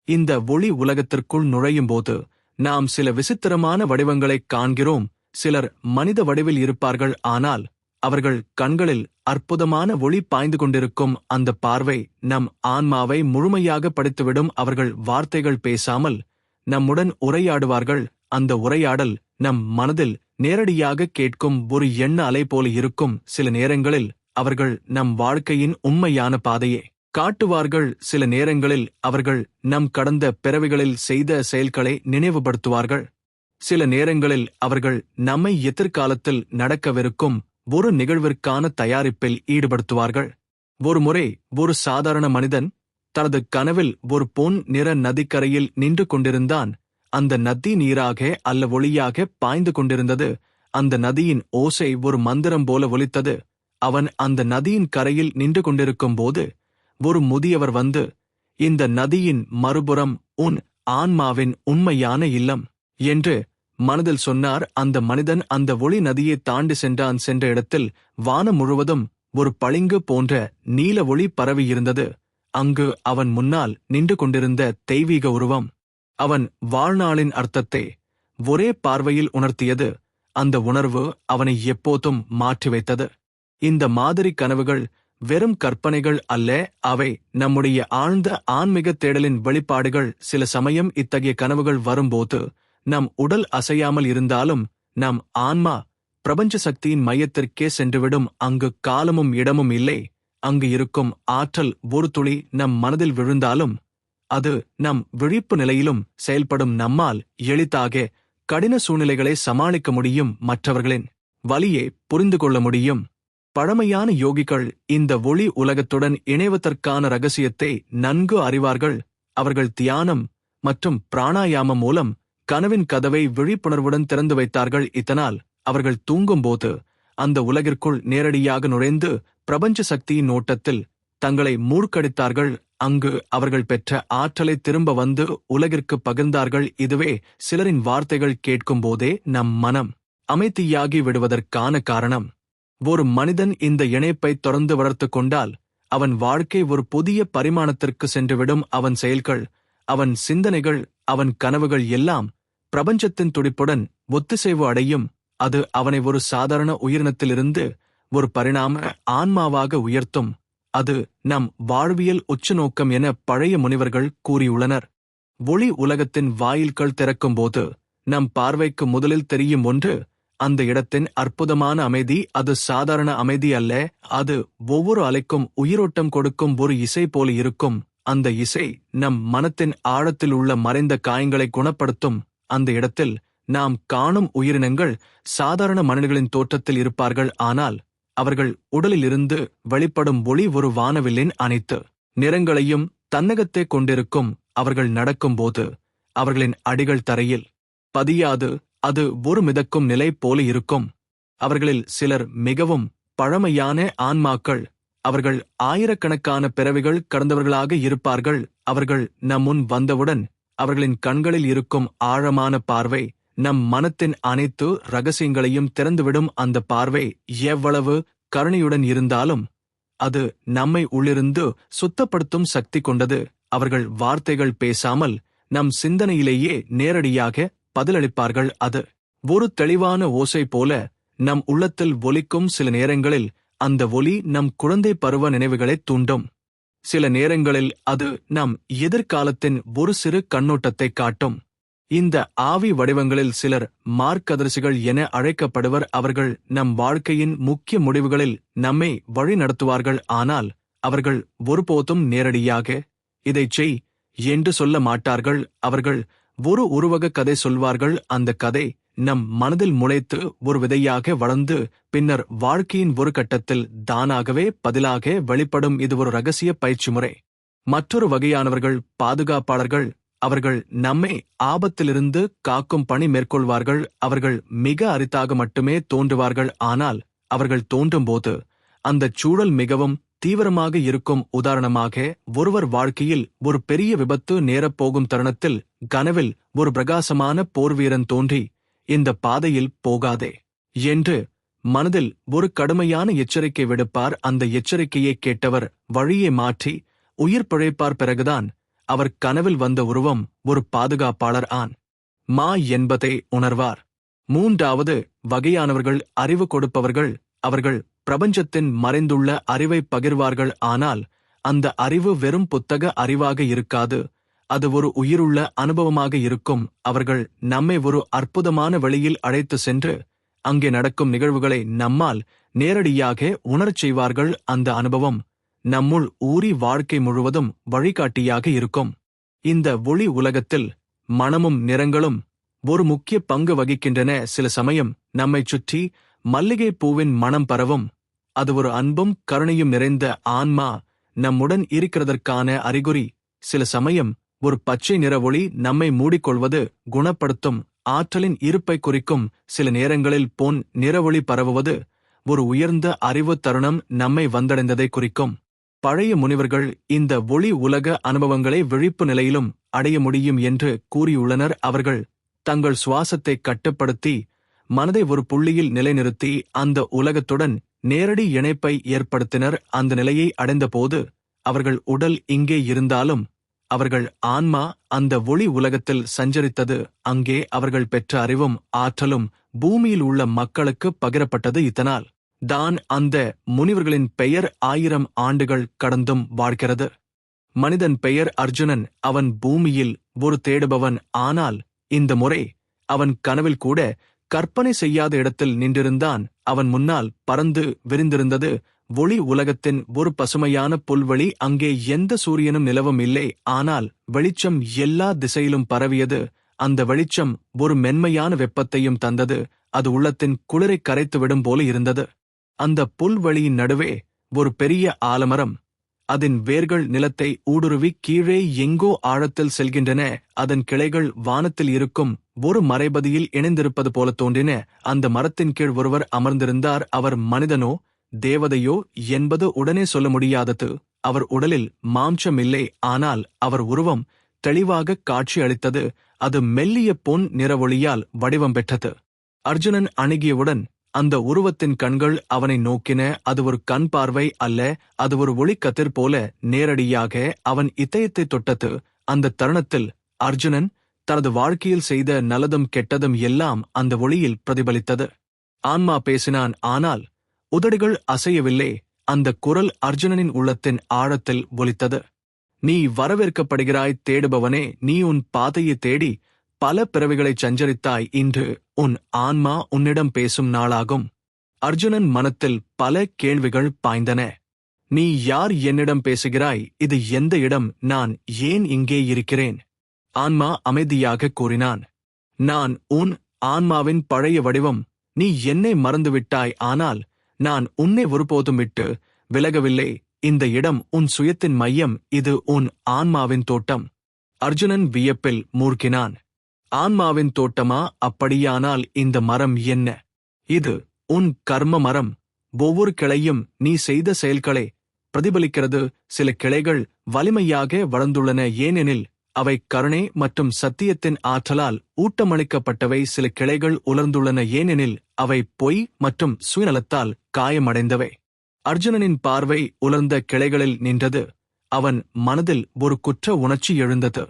இந்த ஒளி உலகத்திற்குள் நுழையும்போது நாம் சில விசித்திரமான வடிவங்களைக் காண்கிறோம். சிலர் மனித வடிவில் இருப்பார்கள், ஆனால் அவர்கள் கண்களில் அற்புதமான ஒளி பாய்ந்து கொண்டிருக்கும். அந்த பார்வை நம் ஆன்மாவை முழுமையாக படித்துவிடும். அவர்கள் வார்த்தைகள் பேசாமல் நம்முடன் உரையாடுவார்கள். அந்த உரையாடல் நம் மனதில் நேரடியாக கேட்கும் ஒரு எண்ண அலை போல இருக்கும். சில நேரங்களில் அவர்கள் நம் வாழ்க்கையின் உண்மையான பாதையை காட்டுவார்கள். சில நேரங்களில் அவர்கள் நம் கடந்த பிறவிகளில் செய்த செயல்களை நினைவுபடுத்துவார்கள். சில நேரங்களில் அவர்கள் நம்மை எதிர்காலத்தில் நடக்கவிருக்கும் ஒரு நிகழ்விற்கான தயாரிப்பில் ஈடுபடுத்துவார்கள். ஒருமுறை ஒரு சாதாரண மனிதன் தனது கனவில் ஒரு பொன் நிற நதிக்கரையில் நின்று கொண்டிருந்தான். அந்த நதி நீராக அல்ல ஒளியாக பாய்ந்து கொண்டிருந்தது. அந்த நதியின் ஓசை ஒரு மந்திரம் போல ஒலித்தது. அவன் அந்த நதியின் கரையில் நின்று கொண்டிருக்கும் போது ஒரு முதியவர் வந்து, இந்த நதியின் மறுபுறம் உன் ஆன்மாவின் உண்மையான இல்லம் என்று மனதில் சொன்னார். அந்த மனிதன் அந்த ஒளி நதியை தாண்டி சென்றான். சென்ற இடத்தில் வானம் முழுவதும் ஒரு பளிங்கு போன்ற நீல ஒளி பரவியிருந்தது. அங்கு அவன் முன்னால் நின்று கொண்டிருந்த தெய்வீக உருவம் அவன் வாழ்நாளின் அர்த்தத்தை ஒரே பார்வையில் உணர்த்தியது. அந்த உணர்வு அவனை எப்போதும் மாற்றி வைத்தது. இந்த மாதிரி கனவுகள் வெறும் கற்பனைகள் அல்ல, அவை நம்முடைய ஆழ்ந்த ஆன்மீக தேடலின் வெளிப்பாடுகள். சில சமயம் இத்தகைய கனவுகள் வரும்போது நம் உடல் அசையாமல் இருந்தாலும் நம் ஆன்மா பிரபஞ்ச சக்தியின் மையத்திற்கே சென்றுவிடும். அங்கு காலமும் இடமும் இல்லை. அங்கு இருக்கும் ஆற்றல் ஒரு துளி நம் மனதில் விழுந்தாலும் அது நம் விழிப்பு நிலையிலும் செயல்படும். நம்மால் எளிதாக கடின சூழ்நிலைகளை சமாளிக்க முடியும். மற்றவர்களின் வலியை புரிந்து கொள்ள முடியும். பழமையான யோகிகள் இந்த ஒளி உலகத்துடன் இணைவதற்கான ரகசியத்தை நன்கு அறிவார்கள். அவர்கள் தியானம் மற்றும் பிராணாயாமம் மூலம் கனவின் கதவை விழிப்புணர்வுடன் திறந்து வைத்தார்கள். இதனால் அவர்கள் தூங்கும்போது அந்த உலகிற்குள் நேரடியாக நுழைந்து பிரபஞ்ச சக்தியின் ஓட்டத்தில் தங்களை மூழ்கடித்தார்கள். அங்கு அவர்கள் பெற்ற ஆற்றலை திரும்ப வந்து உலகிற்கு பகிர்ந்தார்கள். இதுவே சிலரின் வார்த்தைகள் கேட்கும்போதே நம் மனம் அமைதியாகி விடுவதற்கான காரணம். ஒரு மனிதன் இந்த இணைப்பை தொடர்ந்து வளர்த்து கொண்டால் அவன் வாழ்க்கை ஒரு புதிய பரிமாணத்திற்கு சென்றுவிடும். அவன் செயல்கள், அவன் சிந்தனைகள், அவன் கனவுகள் எல்லாம் பிரபஞ்சத்தின் துடிப்புடன் ஒத்திசைவு அடையும். அது அவனை ஒரு சாதாரண உயிரினத்திலிருந்து ஒரு பரிணாம ஆன்மாவாக உயர்த்தும். அது நம் வாழ்வியல் உச்சநோக்கம் என பழைய முனிவர்கள் கூறியுள்ளனர். ஒளி உலகத்தின் வாயில்கள் திறக்கும்போது நம் பார்வைக்கு முதலில் தெரியும் ஒன்று, அந்த இடத்தின் அற்புதமான அமைதி. அது சாதாரண அமைதி அல்ல, அது ஒவ்வொரு அலைக்கும் உயிரோட்டம் கொடுக்கும் ஒரு இசை போல இருக்கும். அந்த இசை நம் மனத்தின் ஆழத்தில் உள்ள மறைந்த காயங்களை குணப்படுத்தும். அந்த இடத்தில் நாம் காணும் உயிரினங்கள் சாதாரண மனிதர்களின் தோற்றத்தில் இருப்பார்கள், ஆனால் அவர்கள் உடலிலிருந்து வெளிப்படும் ஒளி ஒரு வானவில்லின் அனைத்து நிறங்களையும் தன்னகத்தே கொண்டிருக்கும். அவர்கள் நடக்கும்போது அவர்களின் அடிகள் தரையில் பதியாது. அது ஒரு மிதக்கும் நிலை போல இருக்கும். அவர்களில் சிலர் மிகவும் பழமையான ஆன்மாக்கள். அவர்கள் ஆயிரக்கணக்கான பிறவிகள் கடந்தவர்களாக இருப்பார்கள். அவர்கள் நம் முன் வந்தவுடன் அவர்களின் கண்களில் இருக்கும் ஆழமான பார்வை நம் மனத்தின் அனைத்து ரகசியங்களையும் திறந்துவிடும் அந்த பார்வை எவ்வளவு கருணையுடன் இருந்தாலும் அது நம்மை உள்ளிருந்து சுத்தப்படுத்தும் சக்தி கொண்டது. அவர்கள் வார்த்தைகள் பேசாமல் நம் சிந்தனையிலேயே நேரடியாக பதிலளிப்பார்கள். அது ஒரு தெளிவான ஓசை போல நம் உள்ளத்தில் ஒலிக்கும். சில நேரங்களில் அந்த ஒலி நம் குழந்தை பருவ நினைவுகளைத் தூண்டும். சில நேரங்களில் அது நம் எதிர்காலத்தின் ஒரு சிறு கண்ணோட்டத்தை காட்டும். இந்த ஆவி வடிவங்களில் சிலர் மார்க்கதரிசிகள் என அழைக்கப்படுவர். அவர்கள் நம் வாழ்க்கையின் முக்கிய முடிவுகளில் நம்மை வழி நடத்துவார்கள். ஆனால் அவர்கள் ஒருபோதும் நேரடியாக இதைச் செய் என்று சொல்ல மாட்டார்கள். அவர்கள் ஒரு உருவக கதை சொல்வார்கள். அந்த கதை நம் மனதில் முளைத்து ஒரு விதையாக வளர்ந்து பின்னர் வாழ்க்கையின் ஒரு கட்டத்தில் தானாகவே பதிலாக வெளிப்படும். இது ஒரு ரகசிய பயிற்சி முறை. மற்றொரு வகையானவர்கள் பாதுகாப்பாளர்கள். அவர்கள் நம்மை ஆபத்திலிருந்து காக்கும் பணி மேற்கொள்வார்கள். அவர்கள் மிக அரிதாக மட்டுமே தோன்றுவார்கள். ஆனால் அவர்கள் தோன்றும்போது அந்தச் சூழல் மிகவும் தீவிரமாக இருக்கும். உதாரணமாக, ஒருவர் வாழ்க்கையில் ஒரு பெரிய விபத்து நேரப்போகும் தருணத்தில் கனவில் ஒரு பிரகாசமான போர்வீரன் தோன்றி, இந்த பாதையில் போகாதே என்று மனதில் ஒரு கடுமையான எச்சரிக்கை விடுப்பார். அந்த எச்சரிக்கையை கேட்டவர் வழியை மாற்றி உயிர் பிழைப்பார். பிறகுதான் அவர் கனவில் வந்த உருவம் ஒரு பாதுகாப்பாளர் மா என்பதை உணர்வார். மூன்றாவது வகையானவர்கள் அறிவு கொடுப்பவர்கள். அவர்கள் பிரபஞ்சத்தின் மறைந்துள்ள அறிவை பகிர்வார்கள். ஆனால் அந்த அறிவு வெறும் புத்தக அறிவாக இருக்காது. அது ஒரு உயிருள்ள அனுபவமாக இருக்கும். அவர்கள் நம்மை ஒரு அற்புதமான வழியில் அழைத்து சென்று அங்கே நடக்கும் நிகழ்வுகளை நம்மால் நேரடியாக உணரச் செய்வார்கள். அந்த அனுபவம் நம்முள் ஊறி வாழ்க்கை முழுவதும் வழிகாட்டியாக இருக்கும். இந்த ஒளி உலகத்தில் மனமும் நிறங்களும் ஒரு முக்கிய பங்கு வகிக்கின்றன. சில சமயம் நம்மைச் சுற்றி மல்லிகை பூவின் மனம் பரவும். அது ஒரு அன்பும் கருணையும் நிறைந்த ஆன்மா நம்முடன் இருக்கிறதற்கான அறிகுறி. சில சமயம் ஒரு பச்சை நிற ஒளி நம்மை மூடிக்கொள்வது குணப்படுத்தும் ஆற்றலின் இருப்பை குறிக்கும். சில நேரங்களில் பொன் நிற ஒளி பரவுவது ஒரு உயர்ந்த அறிவு தருணம் நம்மை வந்தடைந்ததை குறிக்கும். பழைய முனிவர்கள் இந்த ஒளி உலக அனுபவங்களை விழிப்பு நிலையிலும் அடைய முடியும் என்று கூறியுள்ளனர். அவர்கள் தங்கள் சுவாசத்தை கட்டுப்படுத்தி மனதை ஒரு புள்ளியில் நிலைநிறுத்தி அந்த உலகத்துடன் நேரடி இணைப்பை ஏற்படுத்தினர். அந்த நிலையை அடைந்தபோது அவர்கள் உடல் இங்கே இருந்தாலும் அவர்கள் ஆன்மா அந்த ஒளி உலகத்தில் சஞ்சரித்தது. அங்கே அவர்கள் பெற்ற அறிவும் ஆற்றலும் பூமியில் உள்ள மக்களுக்கு பகிரப்பட்டது. இதனால் தான் அந்த முனிவர்களின் பெயர் 1000 ஆண்டுகள் கடந்தும் வாழ்கிறது. மனிதன் பெயர் அர்ஜுனன். அவன் பூமியில் ஒரு தேடுபவன். ஆனால் இந்த முறை அவன் கனவில் கூட கற்பனை செய்யாத இடத்தில் நின்றிருந்தான். அவன் முன்னால் பறந்து விரிந்திருந்தது ஒளி உலகத்தின் ஒரு பசுமையான புல்வெளி. அங்கே எந்த சூரியனும் நிலவும் இல்லை. ஆனால் வெளிச்சம் எல்லா திசையிலும் பரவியது. அந்த வெளிச்சம் ஒரு மென்மையான வெப்பத்தையும் தந்தது. அது உள்ளத்தின் குளிரை கரைத்துவிடும் போல இருந்தது. அந்த புல்வெளியின் நடுவே ஒரு பெரிய ஆலமரம். அதன் வேர்கள் நிலத்தை ஊடுருவி கீழே எங்கோ ஆழத்தில் செல்கின்றன. அதன் கிளைகள் வானத்தில் இருக்கும் ஒரு மறைபதியில் இணைந்திருப்பது போல தோன்றின. அந்த மரத்தின் கீழ் ஒருவர் அமர்ந்திருந்தார். அவர் மனிதனோ தேவதையோ என்பது உடனே சொல்ல முடியாதது. அவர் உடலில் மாம்சம் இல்லை. ஆனால் அவர் உருவம் தெளிவாக காட்சி அளித்தது. அது மெல்லிய பொன் நிறவொளியால் வடிவம் பெற்றது. அர்ஜுனன் அணுகியவுடன் அந்த உருவத்தின் கண்கள் அவனை நோக்கின. அது ஒரு கண் பார்வை அல்ல, அது ஒரு ஒளிக்கதிர் போல நேரடியாக அவன் இதயத்தை தொட்டது. அந்த தருணத்தில் அர்ஜுனன் தனது வாழ்க்கையில் செய்த நல்லதும் கெட்டதும் எல்லாம் அந்த ஒளியில் பிரதிபலித்தது. ஆன்மா பேசினான், ஆனால் உதடுகள் அசையவில்லை. அந்த குரல் அர்ஜுனனின் உள்ளத்தின் ஆழத்தில் ஒலித்தது. நீ வரவேற்கப்படுகிறாய் தேடுபவனே. நீ உன் பாதையை தேடி பல பிறவிகளைச் சஞ்சரித்தாய். இன்று உன் ஆன்மா உன்னிடம் பேசும் நாளாகும். அர்ஜுனன் மனத்தில் பல கேள்விகள் பாய்ந்தன. நீ யார்? என்னிடம் பேசுகிறாய்? இது எந்த இடம்? நான் ஏன் இங்கே இருக்கிறேன்? ஆன்மா அமைதியாக கூறினான், நான் உன் ஆன்மாவின் பழைய வடிவம். நீ என்னை மறந்துவிட்டாய். ஆனால் நான் உன்னை ஒருபோதும் விட்டு விலகவில்லை. இந்த இடம் உன் சுயத்தின் மையம். இது உன் ஆன்மாவின் தோட்டம். அர்ஜுனன் வியப்பில் மூழ்கினான். ஆன்மாவின் தோட்டமா? அப்படியானால் இந்த மரம் என்ன? இது உன் கர்ம மரம். ஒவ்வொரு கிளையும் நீ செய்த செயல்களை பிரதிபலிக்கிறது. சில கிளைகள் வலிமையாக வளர்ந்துள்ளன, ஏனெனில் அவை கருணை மற்றும் சத்தியத்தின் ஆற்றலால் ஊட்டமளிக்கப்பட்டவை. சில கிளைகள் உலர்ந்துள்ளன, ஏனெனில் அவை பொய் மற்றும் சுயநலத்தால் காயமடைந்தவை. அர்ஜுனனின் பார்வை உலர்ந்த கிளைகளில் நின்றது. அவன் மனதில் ஒரு குற்ற உணர்ச்சி எழுந்தது.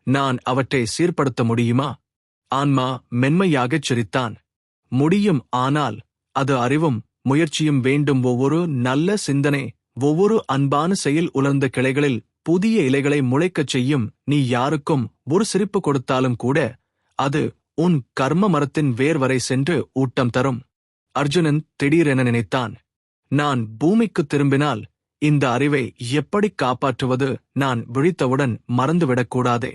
நான் அவற்றை சீர்படுத்த முடியுமா? ஆன்மா மென்மையாகச் சிரித்தான். முடியும், ஆனால் அது அறிவும் முயற்சியும் வேண்டும். ஒவ்வொரு நல்ல சிந்தனை, ஒவ்வொரு அன்பான செயல் உலர்ந்த கிளைகளில் புதிய இலைகளை முளைக்கச் செய்யும். நீ யாருக்கும் ஒரு சிரிப்பு கொடுத்தாலும் கூட அது உன் கர்ம மரத்தின் வேர் வரை சென்று ஊட்டம் தரும். அர்ஜுனன் திடீரென நினைத்தான், நான் பூமிக்கு திரும்பினால் இந்த அறிவை எப்படி காப்பாற்றுவது? நான் விழித்தவுடன் மறந்துவிடக்கூடாதே.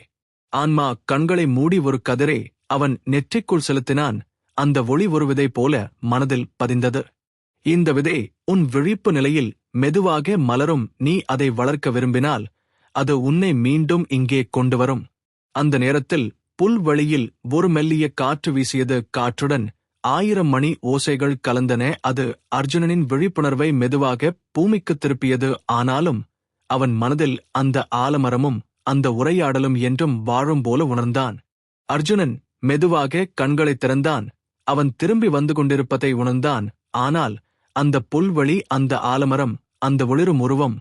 ஆன்மா கண்களை மூடி ஒரு கதிரை அவன் நெற்றிக்குள் செலுத்தினான். அந்த ஒளி ஒரு விதை போல மனதில் பதிந்தது. இந்த விதை உன் விழிப்பு நிலையில் மெதுவாக மலரும். நீ அதை வளர்க்க விரும்பினால் அது உன்னை மீண்டும் இங்கே கொண்டு வரும். அந்த நேரத்தில் புல்வெளியில் ஒரு மெல்லிய காற்று வீசியது. காற்றுடன் 1000 மணி ஓசைகள் கலந்தன. அது அர்ஜுனனின் விழிப்புணர்வை மெதுவாக பூமிக்கு திருப்பியது. ஆனாலும் அவன் மனதில் அந்த ஆலமரமும் அந்த உரையாடலும் என்றும் வாழும் போல உணர்ந்தான். அர்ஜுனன் மெதுவாக கண்களை திறந்தான். அவன் திரும்பி வந்து கொண்டிருப்பதை உணர்ந்தான். ஆனால் அந்த புல்வெளி, அந்த ஆலமரம், அந்த ஒளிரும் உருவம்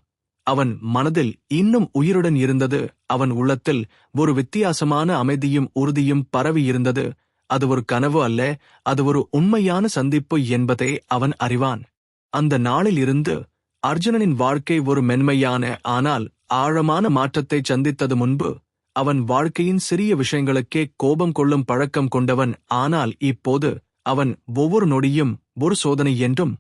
அவன் மனதில் இன்னும் உயிருடன் இருந்தது. அவன் உள்ளத்தில் ஒரு வித்தியாசமான அமைதியும் உறுதியும் பரவியிருந்தது. அது ஒரு கனவு அல்ல, அது ஒரு உண்மையான சந்திப்பு என்பதை அவன் அறிவான். அந்த நாளில் இருந்து அர்ஜுனனின் வாழ்க்கை ஒரு மென்மையான ஆனால் ஆழமான மாற்றத்தை சந்தித்தது. முன்பு அவன் வாழ்க்கையின் சிறிய விஷயங்களுக்கே கோபம் கொள்ளும் பழக்கம் கொண்டவன். ஆனால் இப்போது அவன் ஒவ்வொரு நொடியும் ஒரு சோதனை என்றும்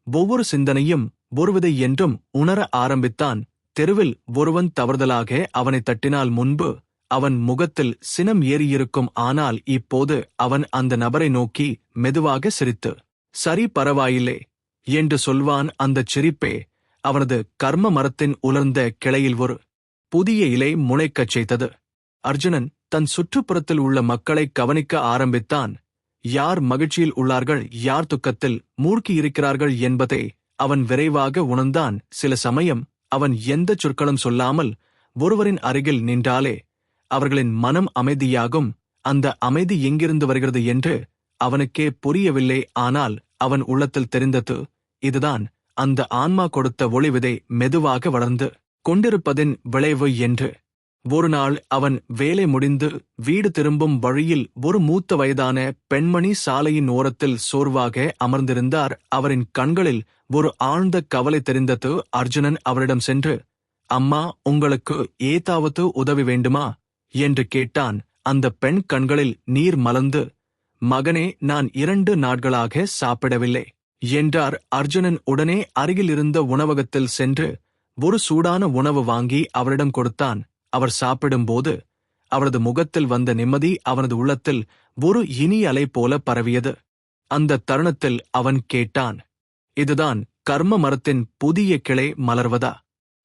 ஒவ்வொரு சிந்தனையும் ஒரு விதை என்றும் உணர ஆரம்பித்தான். தெருவில் ஒருவன் தவறுதலாக அவனை தட்டினால் முன்பு அவன் முகத்தில் சினம் ஏறியிருக்கும். ஆனால் இப்போது அவன் அந்த நபரை நோக்கி மெதுவாக சிரித்து, சரி, பரவாயில்லை என்று சொல்வான். அந்தச் சிரிப்பே அவனது கர்ம மரத்தின் உலர்ந்த கிளையில் ஒரு புதிய இலை முளைக்கச் செய்தது. அர்ஜுனன் தன் சுற்றுப்புறத்தில் உள்ள மக்களை கவனிக்க ஆரம்பித்தான். யார் மகிழ்ச்சியில் உள்ளார்கள், யார் துக்கத்தில் மூழ்கியிருக்கிறார்கள் என்பதை அவன் விரைவாக உணர்ந்தான். சில சமயம் அவன் எந்தச் சொற்களும் சொல்லாமல் ஒருவரின் அருகில் நின்றாலே அவர்களின் மனம் அமைதியாகும். அந்த அமைதி எங்கிருந்து வருகிறது என்று அவனுக்கே புரியவில்லை. ஆனால் அவன் உள்ளத்தில் தெரிந்தது, இதுதான் அந்த ஆன்மா கொடுத்த ஒளி விதை மெதுவாக வளர்ந்து கொண்டிருப்பதின் விளைவு என்று. ஒரு நாள் அவன் வேலை முடிந்து வீடு திரும்பும் வழியில் ஒரு மூத்த வயதான பெண்மணி சாலையின் ஓரத்தில் சோர்வாக அமர்ந்திருந்தார். அவரின் கண்களில் ஒரு ஆழ்ந்த கவலை தெரிந்தது. அர்ஜுனன் அவரிடம் சென்று, அம்மா, உங்களுக்கு ஏதாவது உதவி வேண்டுமா என்று கேட்டான். அந்த பெண் கண்களில் நீர் மலர்ந்து, மகனே, நான் 2 நாட்களாக சாப்பிடவில்லை என்றார். அர்ஜுனன் உடனே அருகில் இருந்த உணவகத்தில் சென்று ஒரு சூடான உணவு வாங்கி அவரிடம் கொடுத்தான். அவர் சாப்பிடும்போது அவரது முகத்தில் வந்த நிம்மதி அவனது உள்ளத்தில் ஒரு இனிய அலை போல பரவியது. அந்த தருணத்தில் அவன் கேட்டான், இதுதான் கர்ம மரத்தின் புதிய கிளை மலர்வதா?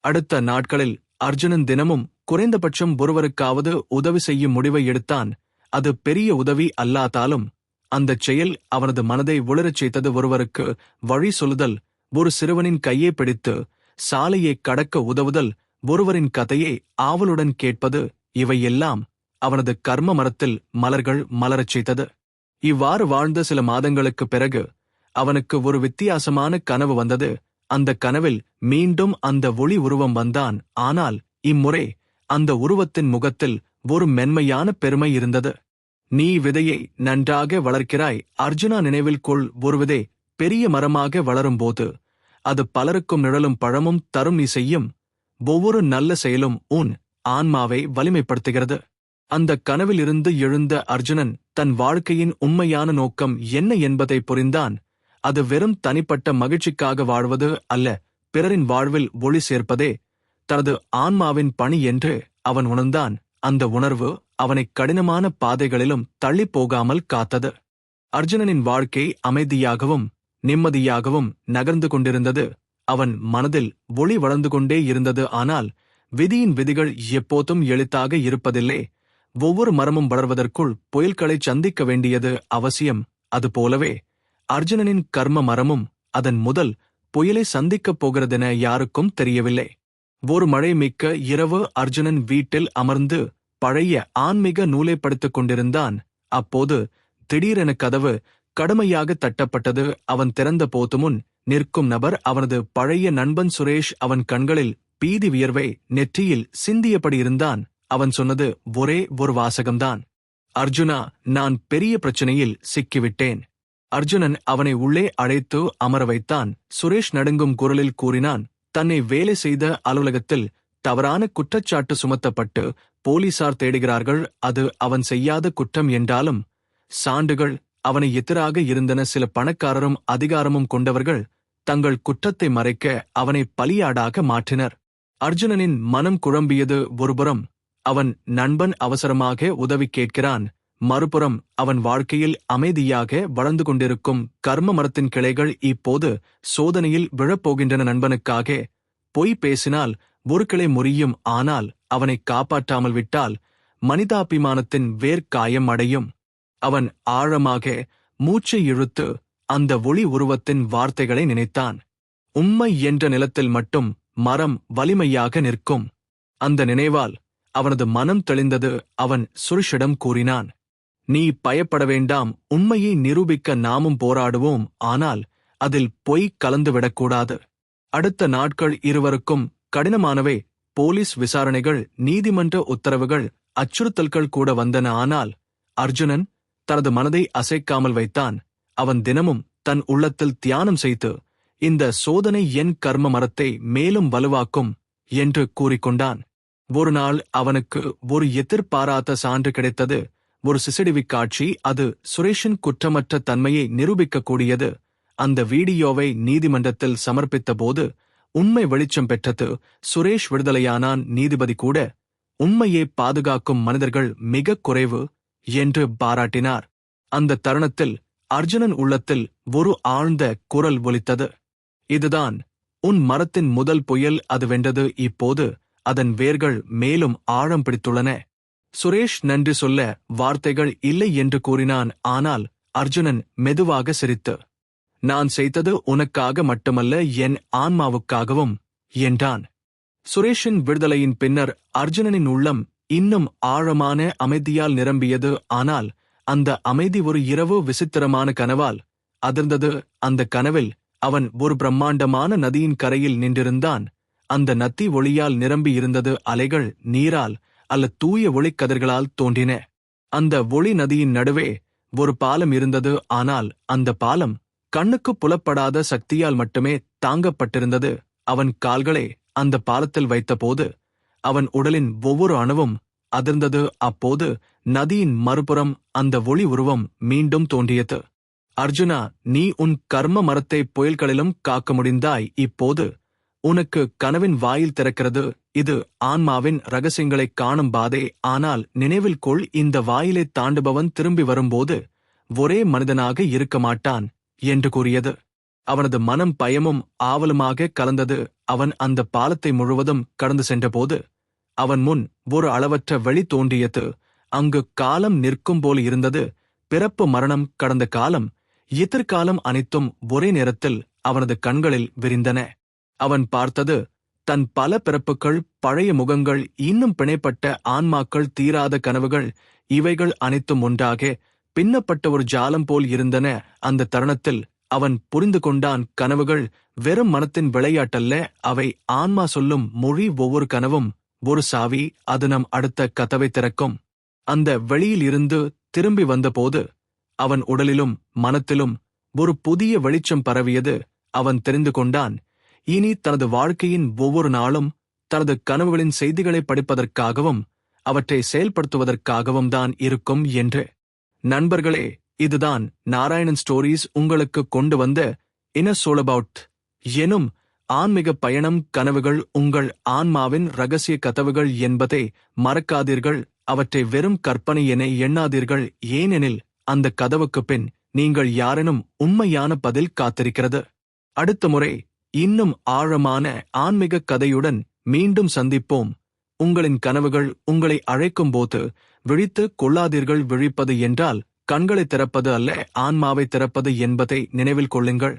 அடுத்த நாட்களில் அர்ஜுனன் தினமும் குறைந்தபட்சம் ஒருவருக்காவது உதவி செய்யும் முடிவை எடுத்தான். அது பெரிய உதவி அல்லாதாலும் அந்தச் செயல் அவனது மனதை உளரச் செய்தது. ஒருவருக்கு வழி சொல்லுதல், ஒரு சிறுவனின் கையை பிடித்து சாலையை கடக்க உதவுதல், ஒருவரின் கதையை ஆவலுடன் கேட்பது, இவையெல்லாம் அவனது கர்ம மரத்தில் மலர்கள் மலரச் செய்தது. இவ்வாறு வாழ்ந்த சில மாதங்களுக்குப் பிறகு அவனுக்கு ஒரு வித்தியாசமான கனவு வந்தது. அந்த கனவில் மீண்டும் அந்த ஒளி உருவம் வந்தான். ஆனால் இம்முறை அந்த உருவத்தின் முகத்தில் ஒரு மென்மையான பெருமை இருந்தது. நீ விதையை நன்றாக வளர்க்கிறாய் அர்ஜுனா, நினைவில் கொள், ஒரு விதை பெரிய மரமாக வளரும்போது அது பலருக்கும் நிழலும் பழமும் தரும். நீ செய்யும் ஒவ்வொரு நல்ல செயலும் உன் ஆன்மாவை வலிமைப்படுத்துகிறது. அந்த கனவிலிருந்து எழுந்த அர்ஜுனன் தன் வாழ்க்கையின் உண்மையான நோக்கம் என்ன என்பதை புரிந்தான். அது வெறும் தனிப்பட்ட மகிழ்ச்சிக்காக வாழ்வது அல்ல, பிறரின் வாழ்வில் ஒளி சேர்ப்பதே தனது ஆன்மாவின் பணி என்று அவன் உணர்ந்தான். அந்த உணர்வு அவனை கடினமான பாதைகளிலும் தள்ளிப்போகாமல் காத்தது. அர்ஜுனனின் வாழ்க்கை அமைதியாகவும் நிம்மதியாகவும் நகர்ந்து கொண்டிருந்தது. அவன் மனதில் ஒளி வளர்ந்து கொண்டே இருந்தது. ஆனால் விதியின் விதிகள் எப்போதும் எளிதாக இருப்பதில்லை. ஒவ்வொரு மரமும் வளர்வதற்குள் புயல்களை சந்திக்க வேண்டியது அவசியம். அதுபோலவே அர்ஜுனனின் கர்ம மரமும் அதன் முதல் புயலை சந்திக்கப் போகிறதென யாருக்கும் தெரியவில்லை. ஒரு மழை மிக்க இரவு அர்ஜுனன் வீட்டில் அமர்ந்து பழைய ஆன்மீக நூலை படித்துக் கொண்டிருந்தான். அப்போது திடீரென கதவு கடுமையாக தட்டப்பட்டது. அவன் திறந்த போதுமுன் நிற்கும் நபர் அவனது பழைய நண்பன் சுரேஷ். அவன் கண்களில் பீதி வியர்வை நெற்றியில் சிந்தியபடி இருந்தான். அவன் சொன்னது ஒரே ஒரு வாசகம்தான். அர்ஜுனா, நான் பெரிய பிரச்சனையில் சிக்கிவிட்டேன். அர்ஜுனன் அவனை உள்ளே அழைத்து அமர வைத்தான். சுரேஷ் நடுங்கும் குரலில் கூறினான், தன்னை வேலை செய்த அலுவலகத்தில் தவறான குற்றச்சாட்டு சுமத்தப்பட்டு போலீசார் தேடுகிறார்கள். அது அவன் செய்யாத குற்றம் என்றாலும் சான்றுகள் அவனை எதிராக இருந்தன. சில பணக்காரரும் அதிகாரமும் கொண்டவர்கள் தங்கள் குற்றத்தை மறைக்க அவனை பலியாடாக மாற்றினர். அர்ஜுனனின் மனம் குழம்பியது. ஒருபுறம் அவன் நண்பன் அவசரமாக உதவி கேட்கிறான், மறுபுறம் அவன் வாழ்க்கையில் அமைதியாக வளர்ந்து கொண்டிருக்கும் கர்ம மரத்தின் கிளைகள் இப்போது சோதனையில் விழப்போகின்றன. நண்பனுக்காக பொய் பேசினால் ஒரு கிளை முறியும், ஆனால் அவனை காப்பாற்றாமல் விட்டால் மனிதாபிமானத்தின் வேர்க்காயம் அடையும். அவன் ஆழமாக மூச்சை இழுத்து அந்த ஒளி உருவத்தின் வார்த்தைகளை நினைத்தான். உண்மை என்ற நிலத்தில் மட்டும் மரம் வலிமையாக நிற்கும். அந்த நினைவால் அவனது மனம் தெளிந்தது. அவன் சுரேஷிடம் கூறினான், நீ பயப்பட வேண்டாம். உண்மையை நிரூபிக்க நாமும் போராடுவோம். ஆனால் அதில் பொய் கலந்துவிடக்கூடாது. அடுத்த நாட்கள் இருவருக்கும் கடினமானவை. போலீஸ் விசாரணைகள், நீதிமன்ற உத்தரவுகள், அச்சுறுத்தல்கள் கூட வந்தன. ஆனால் அர்ஜுனன் தனது மனதை அசைக்காமல் வைத்தான். அவன் தினமும் தன் உள்ளத்தில் தியானம் செய்து, இந்த சோதனை என் கர்ம மரத்தை மேலும் வலுவாக்கும் என்று கூறிக்கொண்டான். ஒரு நாள் அவனுக்கு ஒரு எதிர்பாராத சான்று கிடைத்தது. ஒரு சிசிடிவி காட்சி. அது சுரேஷின் குற்றமற்ற தன்மையை நிரூபிக்கக்கூடியது. அந்த வீடியோவை நீதிமன்றத்தில் சமர்ப்பித்த போது உண்மை வெளிச்சம் பெற்றது. சுரேஷ் விடுதலையானான். நீதிபதி கூட உண்மையை பாதுகாக்கும் மனிதர்கள் மிக குறைவு என்று பாராட்டினார். அந்த தருணத்தில் அர்ஜுனன் உள்ளத்தில் ஒரு ஆழ்ந்த குரல் ஒலித்தது. இதுதான் உன் மரத்தின் முதல் புயல். அது வென்றது. இப்போது அதன் வேர்கள் மேலும் ஆழம் பிடித்துள்ளன. சுரேஷ் நன்றி சொல்ல வார்த்தைகள் இல்லை என்று கூறினான். ஆனால் அர்ஜுனன் மெதுவாக சிரித்து, நான் செய்தது உனக்காக மட்டுமல்ல, என் ஆன்மாவுக்காகவும் என்றான். சுரேஷின் விடுதலையின் பின்னர் அர்ஜுனனின் உள்ளம் இன்னும் ஆழமான அமைதியால் நிரம்பியது. ஆனால் அந்த அமைதி ஒரு இரவு விசித்திரமான கனவால் அதிர்ந்தது. அந்த கனவில் அவன் ஒரு பிரம்மாண்டமான நதியின் கரையில் நின்றிருந்தான். அந்த நதி ஒளியால் நிரம்பி இருந்தது. அலைகள் நீரால் அல்ல தூய ஒளிக்கதிர்களால் தோன்றின. அந்த ஒளி நதியின் நடுவே ஒரு பாலம் இருந்தது. ஆனால் அந்த பாலம் கண்ணுக்கு புலப்படாத சக்தியால் மட்டுமே தாங்கப்பட்டிருந்தது. அவன் கால்களை அந்த பாலத்தில் வைத்தபோது அவன் உடலின் ஒவ்வொரு அணுவும் அதிர்ந்தது. அப்போது நதியின் மறுபுறம் அந்த ஒளி உருவம் மீண்டும் தோன்றியது. அர்ஜுனா, நீ உன் கர்ம மரத்தை புயல்களிலும் காக்க முடிந்தாய். இப்போது உனக்கு கனவின் வாயில் திறக்கிறது. இது ஆன்மாவின் ரகசியங்களைக் காணும் பாதை. ஆனால் நினைவில் கொள், இந்த வாயிலை தாண்டுபவன் திரும்பி வரும்போது ஒரே மனிதனாக இருக்க மாட்டான் என்று கூறியது. அவனது மனம் பயமும் ஆவலுமாக கலந்தது. அவன் அந்த பாலத்தை முழுவதும் கடந்து சென்றபோது அவன் முன் ஒரு அளவற்ற வெளி தோன்றியது. அங்கு காலம் நிற்கும் போல் இருந்தது. பிறப்பு, மரணம், கடந்த காலம், எதிர்காலம் அனைத்தும் ஒரே நேரத்தில் அவனது கண்களில் விரிந்தன. அவன் பார்த்தது தன் பல பிறப்புகள், பழைய முகங்கள், இன்னும் பிணைப்பட்ட ஆன்மாக்கள், தீராத கனவுகள். இவைகள் அனைத்தும் ஒன்றாக பின்னப்பட்ட ஒரு ஜாலம் போல் இருந்தன. அந்த தருணத்தில் அவன் புரிந்து கொண்டான், கனவுகள் வெறும் மனத்தின் விளையாட்டல்ல, அவை ஆன்மா சொல்லும் மொழி. ஒவ்வொரு கனவும் ஒரு சாவி. அது நம் அடுத்த கதவை திறக்கும். அந்த வெளியில் இருந்து திரும்பி வந்தபோது அவன் உடலிலும் மனத்திலும் ஒரு புதிய வெளிச்சம் பரவியது. அவன் தெரிந்து கொண்டான், இனி தனது வாழ்க்கையின் ஒவ்வொரு நாளும் தனது கனவுகளின் செய்திகளை படிப்பதற்காகவும் அவற்றை செயல்படுத்துவதற்காகவும் தான் இருக்கும் என்று. நண்பர்களே, இதுதான் நாராயணன் ஸ்டோரீஸ் உங்களுக்கு கொண்டு வந்த இன்னர் சோல் அபவுட் எனும் ஆன்மீக பயணம். கனவுகள் உங்கள் ஆன்மாவின் ரகசிய கதவுகள் என்பதை மறக்காதீர்கள். அவற்றை வெறும் கற்பனை என எண்ணாதீர்கள். ஏனெனில் அந்த கதவுக்கு பின் நீங்கள் யாரெனும் உண்மையான பதில் காத்திருக்கிறது. அடுத்த முறை இன்னும் ஆழமான ஆன்மீக கதையுடன் மீண்டும் சந்திப்போம். உங்களின் கனவுகள் உங்களை அழைக்கும் போது விழித்து கொள்ளாதீர்கள். விழிப்பது என்றால் கண்களை திறப்பது அல்ல, ஆன்மாவை திறப்பது என்பதை நினைவில் கொள்ளுங்கள்.